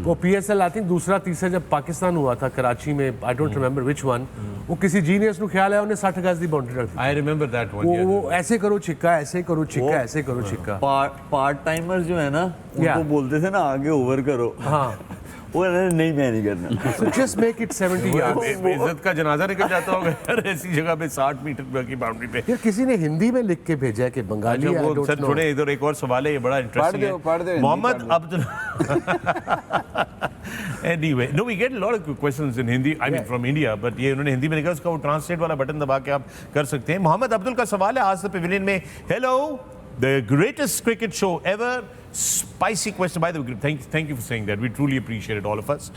वो PSL I think दूसरा तीसरा जब पाकिस्तान हुआ था कराची में, I don't remember which one, वो किसी जीनियस को ख्याल है उन्हें 60 गज की बाउंड्री रख दी। I remember that one. वो ऐसे करो छिक्का, ऐसे करो छिक्का, ऐसे करो छिक्का। पार्ट टाइमर्स जो है ना उनको Yeah. बोलते थे ना आगे ओवर करो, हाँ, वो नहीं मैं नहीं करना। so just make it 70 yards. इज्जत का जनाजा निकल जाता होगा यार ऐसी जगह पे 60 मीटर की बाउंड्री पे। यार किसी ने हिंदी में लिख के भेजा है कि बंगाली अच्छा है, I वो don't सर know. थोड़े इधर एक और सवाल है, ये बड़ा इंटरेस्टिंग है। पढ़ दो, हिंदी मोहम्मद पढ़ Abdul Anyway, no, we get a lot of questions in Hindi, I mean from India, but ये उन्होंने हिंदी में लिखा, उसका वो ट्रांसलेट वाला बटन दबा के आप कर सकते हैं। मोहम्मद अब्दुल का सवाल है आज द पेविलियन में, hello the greatest cricket show ever. Spicy question, by the way. Thank you for saying that. We truly appreciate it, all of us.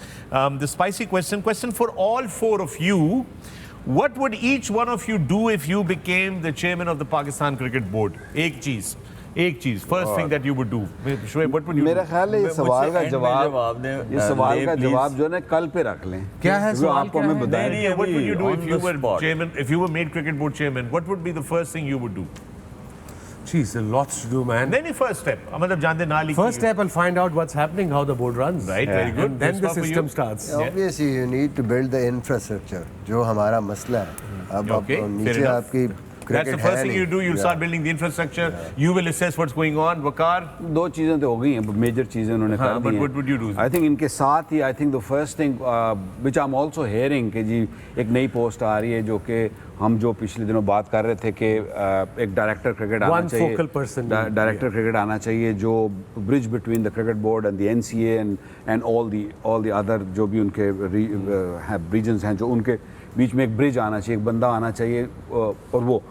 The spicy question for all four of you. What would each one of you do if you became the chairman of the Pakistan Cricket Board? एक चीज. First thing that you would do. Shoaib, what would you मेरा do? ख्याल है ये मुझसे सवाल का end में जवाब जवाब दें, ये सवाल दें, का please. जवाब जो है ना कल पे रख लें। क्या है जो सवाल, आपको क्या हमें है? बताएं। नहीं, What would you do on if you the were spot. chairman? If you were made cricket board chairman, what would be the first thing you would do? Jeez, a lot to do, man. नहीं first step. मतलब जानते ना लिखी First step, I'll find out what's happening, how the board runs. Right, very good. And then That's the not for system you. starts. Obviously, you need to build the infrastructure. जो हमारा मसला है। अब Okay, fair नीचे enough. आपकी That's the cricket first है thing नहीं। you do. You'll Yeah. start building the infrastructure. You will assess what's going on. Waqar, दो चीज़ें तो हो गई हैं, मेजर चीज़ें उन्होंने हाँ, कर but दी हैं। what would you do? I think इनके साथ ही I think the first thing which I am also hearing कि जी एक नई पोस्ट आ रही है जो कि हम जो पिछले दिनों बात कर रहे थे कि एक डायरेक्टर क्रिकेट आना One चाहिए, focal person. डायरेक्टर क्रिकेट आना चाहिए जो bridge between the cricket board and the NCA and all the other जो भी उनके रीजन्स हैं, जो उनके बीच में एक ब्रिज आना चाहिए, एक बंदा आना चाहिए और वो,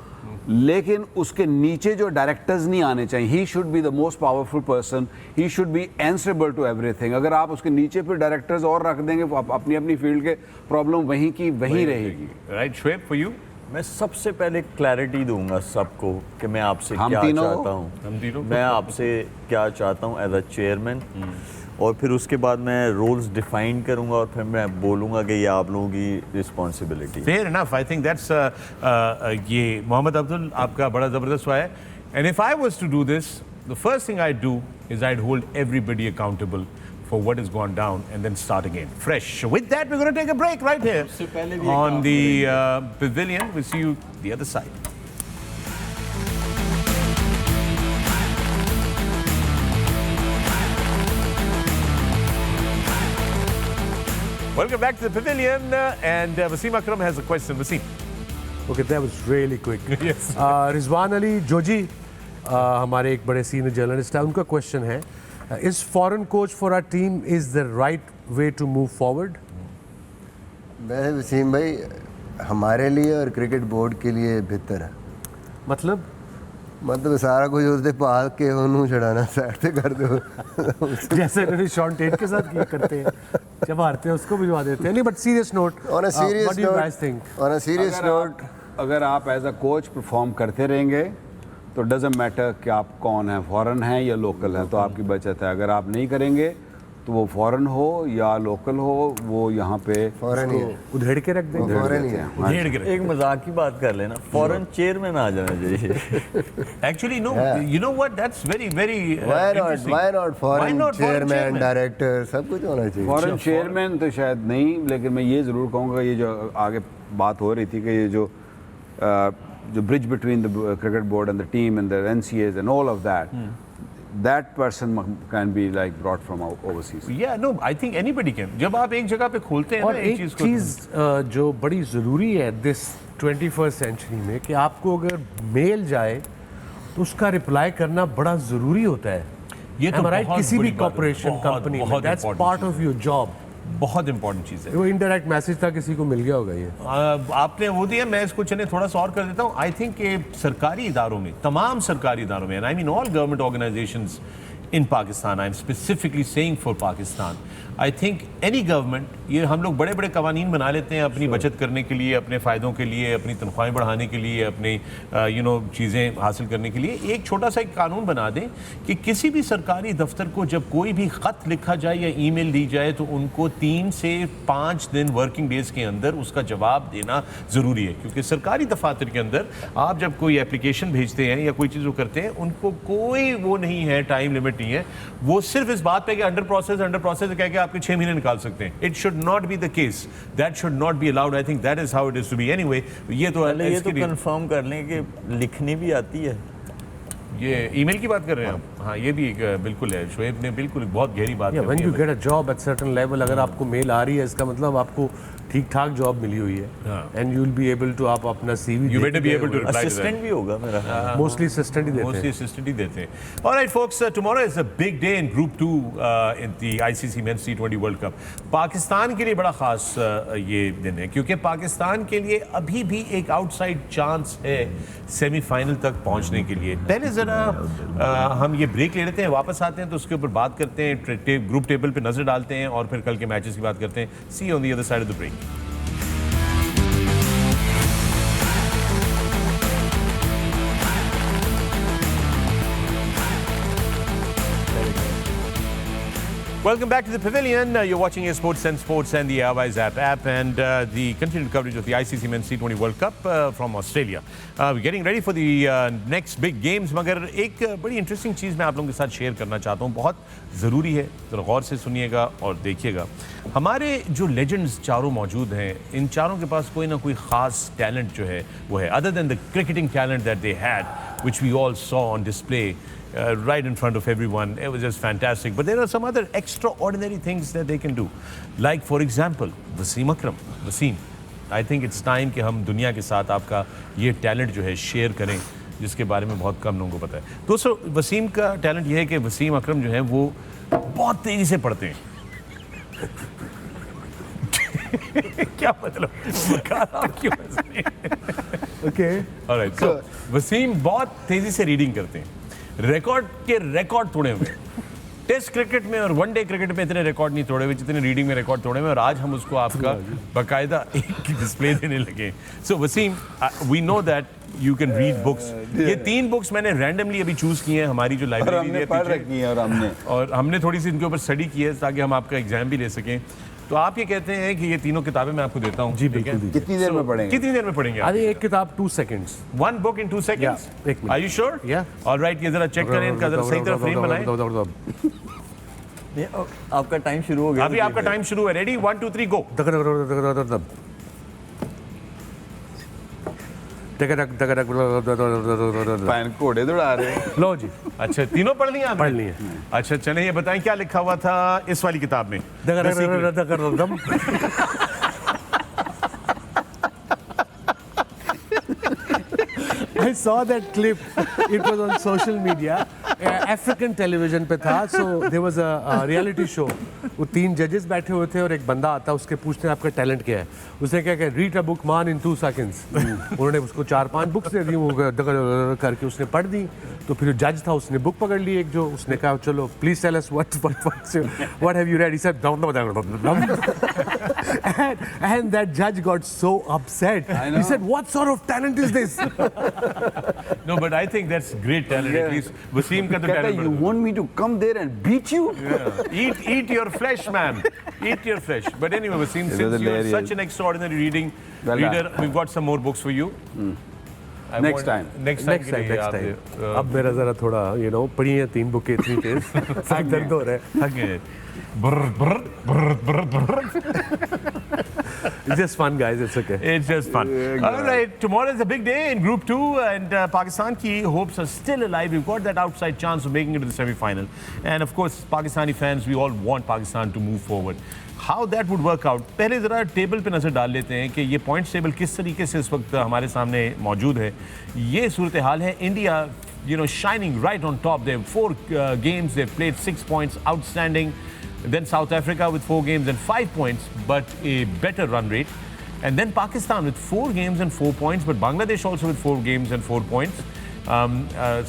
लेकिन उसके नीचे जो डायरेक्टर्स नहीं आने चाहिए। He should be the most powerful person, he should be answerable to everything. अगर आप उसके नीचे फिर डायरेक्टर्स और रख देंगे तो अपनी अपनी फील्ड के प्रॉब्लम वहीं की वहीं रहेगी। right? Shoaib, for you? मैं सबसे पहले क्लैरिटी दूंगा सबको कि मैं आपसे हम क्या तीनों? चाहता हूँ। हम तीनों? मैं आपसे क्या चाहता हूँ एज अ चेयरमैन। और फिर उसके बाद मैं रोल्स डिफाइन करूंगा और फिर मैं बोलूंगा कि ये आप लोगों की responsibility. Fair enough, I think that's ये मोहम्मद अब्दुल आपका बड़ा ज़बरदस्त हुआ है। And if I was to do this, the first thing I do is I hold everybody accountable for what has gone down and then start again fresh. With that, we're going to take a break right here on the pavilion. We'll see you the other side. Welcome back to the pavilion, and Wasim Akram has a question. Wasim. Okay, that was really quick. Yes. Rizwan Ali जोजी हमारे एक बड़े senior journalist है, उनका question है, is foreign coach for our team is the right way to move forward? वैसे वसीम भाई हमारे लिए और क्रिकेट बोर्ड के लिए बेहतर है। मतलब सारा कुछ उससे पाल के उन्होंने छड़ाना साइड पे कर दो जैसे इन्होंने शॉन टेट के साथ किया करते हैं, जब हारते हैं उसको भिजवा देते हैं। नहीं, but serious note, on a serious note, अगर आप एज अ कोच परफॉर्म करते रहेंगे तो डजेंट मैटर कि आप कौन हैं, फॉरेन हैं या लोकल हैं, तो आपकी बचत है। अगर आप नहीं करेंगे तो वो फॉरेन हो या लोकल हो, वो यहाँ पे फॉरेन ही है, उधेड़ के रख देंगे। फॉरेन ही है। एक मजाक की बात कर लेना, फॉरेन चेयरमैन आ जाना चाहिए। Actually, no. You know what? That's very Why not foreign chairman, director, सब कुछ होना चाहिए। फॉरेन चेयरमैन तो शायद नहीं, लेकिन मैं ये ज़रूर कहूँगा, ये जो आगे बात हो रही थी कि ये जो bridge between the cricket board and the team and the NCAs and all of that, that person can be like brought from overseas. Yeah, no, I think anybody can. जब आप एक जगह पे खोलते हैं और ना एक चीज़ जो बड़ी ज़रूरी है दिस 21st सेंचुरी में, कि आपको अगर मेल जाए तो उसका रिप्लाई करना बड़ा ज़रूरी होता है। ये तो राइट, बहुत किसी भी बड़ी बात है, कॉर्पोरेशन बहुत- कंपनी में बहुत that's important part cheese of your job. बहुत इंपॉर्टेंट चीज़ है। वो इनडायरेक्ट मैसेज था, किसी को मिल गया होगा ये। आपने वो दिया, मैं इसको चले थोड़ा सा और कर देता हूँ। आई थिंक कि सरकारी इदारों में, तमाम सरकारी इदारों में, and I mean all government organisations in Pakistan, I am specifically saying for Pakistan, I think any government, ये हम लोग बड़े बड़े कवानीन बना लेते हैं अपनी बचत करने के लिए, अपने फ़ायदों के लिए, अपनी तनख्वाहें बढ़ाने के लिए, अपनी चीज़ें हासिल करने के लिए। एक छोटा सा एक कानून बना दें कि किसी भी सरकारी दफ्तर को जब कोई भी ख़त लिखा जाए या ईमेल दी जाए तो उनको 3 से 5 दिन वर्किंग डेज़ के अंदर उसका जवाब देना ज़रूरी है। क्योंकि सरकारी दफातर के अंदर आप जब कोई एप्लीकेशन भेजते हैं या कोई चीज़ वो करते हैं, उनको कोई वो नहीं है, टाइम लिमिट नहीं है। वो सिर्फ इस बात पे कि अंडर प्रोसेस कह के आपके 6 महीने निकाल सकते हैं। It should not be the case, that should not be allowed. I think that is how it is to be. Anyway, ये तो कंफर्म कर लें कि लिखनी भी आती है। ये ईमेल की बात कर रहे हैं आप? हाँ, ये भी एक बिल्कुल है, शोएब ने बिल्कुल बहुत गहरी बात when you get a job at certain level, अगर आपको मेल आ रही है, इसका मतलब आपको ठीक ठाक जॉब मिली हुई है, and you will be able to, आप अपना CV, you better be able to reply. Assistant भी होगा मेरा, मोस्टली असिस्टेंट ही देते हैं। Alright folks, tomorrow is a big day in Group 2 in the ICC Men's T20 World Cup. Pakistan के लिए बड़ा खास ये दिन है, क्योंकि पाकिस्तान के लिए अभी भी एक आउटसाइड चांस है सेमीफाइनल तक पहुंचने के लिए। पहले ज़रा हम ये ब्रेक ले लेते हैं, वापस आते हैं तो उसके ऊपर बात करते हैं, ग्रुप टेबल पे नज़र डालते हैं और फिर कल के मैचेस की बात करते हैं। See on the other side of the break. Welcome back to the pavilion. You're watching Sports and Sports and the Airways app and the continued coverage of the ICC Men's T20 World Cup from Australia. We're getting ready for the next big games. मगर एक बड़ी interesting चीज़ मैं आप लोगों के साथ share करना चाहता हूँ, बहुत ज़रूरी है, ज़रा गौर से सुनिएगा और देखिएगा। हमारे जो लेजेंड्स चारों मौजूद हैं, इन चारों के पास कोई ना कोई ख़ास टैलेंट जो है वो है, other than the cricketing talent that they had, which we all saw on display right in front of everyone. It was just fantastic. But there are some other extraordinary things that they can do. Like, for example, Wasim Akram. Wasim, I think it's time कि हम दुनिया के साथ आपका ये talent जो है share करें, जिसके बारे में बहुत कम लोगों को पता है। दोस्तों, वसीम का टैलेंट ये है कि वसीम अकरम जो है वो बहुत तेज़ी से पढ़ते हैं। क्या मतलब? ओके, ऑलराइट, सो वसीम बहुत तेज़ी से रीडिंग करते हैं, रिकॉर्ड के रिकॉर्ड तोड़े हुए। टेस्ट क्रिकेट में और वनडे क्रिकेट में इतने रिकॉर्ड नहीं तोड़े हुए जितने रीडिंग में रिकॉर्ड तोड़े हुए, और आज हम उसको आपका बाकायदा एक डिस्प्ले देने लगे। So Wasim, we know that you can read books. ये 3 बुक्स मैंने रैंडमली अभी चूज की हैं हमारी जो लाइब्रेरी है पीछे, और हमने थोड़ी सी इनके ऊपर स्टडी की है ताकि हम आपका एग्जाम भी ले सकें। तो आप ये कहते हैं कि ये तीनों किताबें मैं आपको देता हूँ? जी बिल्कुल। कितनी देर में पढ़ेंगे? कितनी देर में पढ़ेंगे? अरे एक किताब 2 seconds। 1 book in 2 seconds? Yeah, 1 minute। Are you sure? Yeah। All right, ये जरा चेक करें इनका, जरा सही तरह फ्रेम बनाएं। आपका टाइम शुरू हो गया। अभी आपका टाइम शुरू है। रेडी? 1 2 3 गो। पैन कोड़े दौड़ा रहे। लो जी, अच्छा, तीनों पढ़ लिया आपने? पढ़ लिए। अच्छा चलें, ये बताएं क्या लिखा हुआ था इस वाली किताब में? I saw that clip. It was on social media. African television पे था. So there was a reality show. वो 3 जजेस बैठे हुए थे और एक बंदा आता, उसके पूछते हैं आपका टैलेंट क्या है। उसने क्या कहा, रीड अ बुक मान इन 2 seconds। उन्होंने उसको 4-5 बुक्स दे दी, वो करके उसने पढ़ दी। तो फिर जज था, उसने बुक पकड़ ली एक, जो उसने कहा चलो please tell us what have you read? He said and that judge got so upset. He said what sort of talent is this? No, but I think that's great talent. At least Wasim का तो talent। You want me to come there and beat you? Yeah. Eat your flesh, man. Eat your flesh. But anyway, Wasim, since you are such an extraordinary reader, we've got some more books for you. Next time. Next time. अब मेरा जरा थोड़ा पढ़ी है 3 बुकें इतनी तेज, sir दर्द हो रहा है। थक गए। It's just fun, guys. It's okay. It's just fun. All right, tomorrow is a big day in Group 2, and Pakistan ki hopes are still alive. We've got that outside chance of making it to the semi-final. And of course, Pakistani fans, we all want Pakistan to move forward. How that would work out? पहले ज़रा table पे नज़र डाल लेते हैं कि ये points table किस तरीके से इस वक्त हमारे सामने मौजूद है। ये सूरत हाल है। India, shining right on top. They have 4 games. They've played 6 points, outstanding. Then South Africa with 4 games and 5 points, but a better run rate. And then Pakistan with 4 games and 4 points, but Bangladesh also with 4 games and 4 points.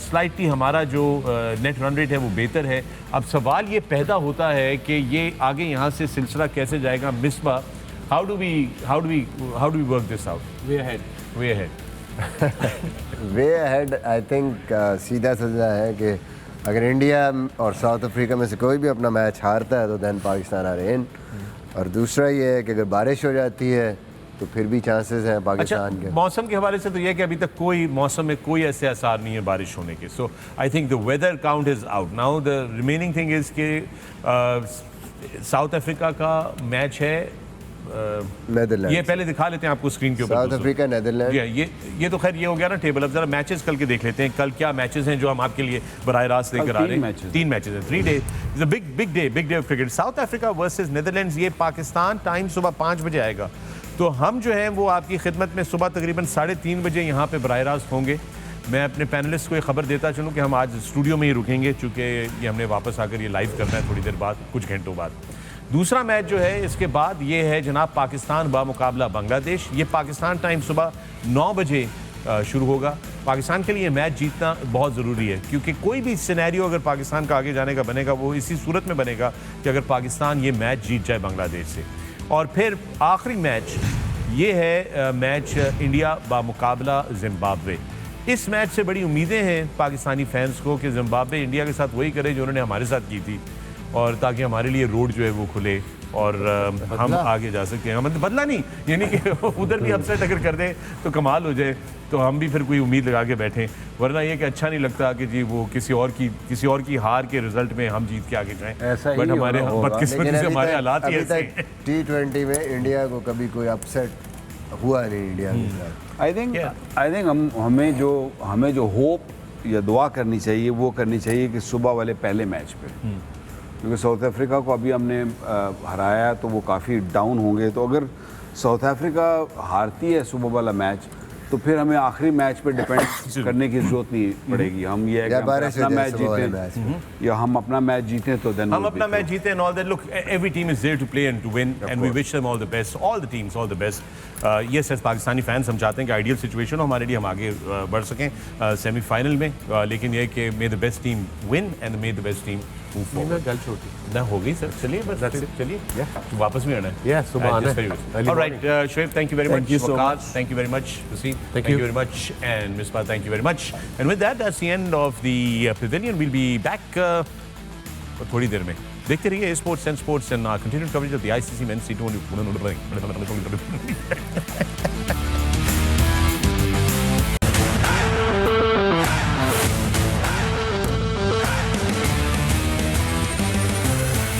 Slightly हमारा जो net run rate है वो बेहतर है। अब सवाल ये पैदा होता है कि ये आगे यहाँ से सिलसिला कैसे जाएगा? Misbah, how do we work this out? Way ahead. Way ahead I think सीधा सजा है कि अगर इंडिया और साउथ अफ्रीका में से कोई भी अपना मैच हारता है तो देन पाकिस्तान आर इन, और दूसरा ये है कि अगर बारिश हो जाती है तो फिर भी चांसेस हैं पाकिस्तान के। मौसम के हवाले से तो ये कि अभी तक कोई मौसम में कोई ऐसे आसार नहीं है बारिश होने के। So I think the weather count is out now. The remaining thing is कि साउथ अफ्रीका का मैच है नेदरलैंड। ये पहले दिखा लेते हैं आपको स्क्रीन के ऊपर। South Africa Netherland. ये तो खैर ये हो गया ना टेबल। अब जरा मैचेस कल के देख लेते हैं। कल क्या मैचेस हैं जो हम आपके लिए बराह रास्त लेकर आ रहे हैं? 3 मैचेस हैं। 3 days। It's a big day of cricket. South Africa versus Netherlands. ये पाकिस्तान टाइम सुबह 5 बजे आएगा। तो हम जो हैं वो आपकी खिदमत में सुबह तकरीबन 3:30 बजे यहाँ पे बराह रास्त होंगे। मैं अपने पैनलिस्ट को ये खबर देता चलूँ कि हम आज स्टूडियो में ही रुकेंगे, चूँकि ये हमने वापस आकर ये लाइव करना है थोड़ी देर बाद, कुछ घंटों बाद। दूसरा मैच जो है इसके बाद ये है जनाब पाकिस्तान बामुकाबला बांग्लादेश। ये पाकिस्तान टाइम सुबह 9 बजे शुरू होगा। पाकिस्तान के लिए मैच जीतना बहुत ज़रूरी है, क्योंकि कोई भी सिनेरियो अगर पाकिस्तान का आगे जाने का बनेगा वो इसी सूरत में बनेगा कि अगर पाकिस्तान ये मैच जीत जाए बांग्लादेश से। और फिर आखिरी मैच ये है मैच इंडिया बामुकाबला जिम्बाब्वे। इस मैच से बड़ी उम्मीदें हैं पाकिस्तानी फैंस को कि जिम्बाब्वे इंडिया के साथ वही करे जो उन्होंने हमारे साथ की थी, और ताकि हमारे लिए रोड जो है वो खुले और हम आगे जा सकते हैं। मतलब बदला नहीं, यानी कि उधर भी अपसेट अगर कर दें तो कमाल हो जाए, तो हम भी फिर कोई उम्मीद लगा के बैठें। वरना ये कि अच्छा नहीं लगता कि जी वो किसी और की हार के रिजल्ट में हम जीत के आगे जाएं। बट हमारे बदकिस्मती से हमारे हालात ही ऐसे हैं। T20 में इंडिया को कभी कोई अपसेट हुआ नहीं इंडिया के साथ। आई थिंक हमें जो होप या दुआ करनी चाहिए वो करनी चाहिए कि सुबह वाले पहले मैच पे, क्योंकि साउथ अफ्रीका को अभी हमने हराया तो वो काफ़ी डाउन होंगे। तो अगर साउथ अफ्रीका हारती है सुबह वाला मैच तो फिर हमें आखिरी मैच पे डिपेंड करने की जरूरत नहीं पड़ेगी। हम ये है कि अपना मैच जीतें या हम अपना मैच जीतें तो देन हम अपना match जीतें and all that. Look, every team is there to play and to win, and we wish them all the best. All the teams, all the best. Yes, as Pakistani fans हम चाहते हैं कि ideal situation हो हमारे लिए, हम आगे बढ़ सकें सेमीफाइनल में, लेकिन ये कि may the best team win and may the best team move मैं forward. गल छोटी ना हो गई सर, चलिए बस That's फिर it. चलिए Yeah. वापस भी आना है. Yeah, सुबह आना है. Early All right, Shoaib, thank you very Thank much. you so Waqas, much. thank you very much. Wasim, Thank you you. very much. And Misbah, thank you very much. And with that, that's the end of the pavilion. We'll be back थोड़ी देर में. देखते रहिए Sports and Sports and continued coverage of the ICC Men's T20.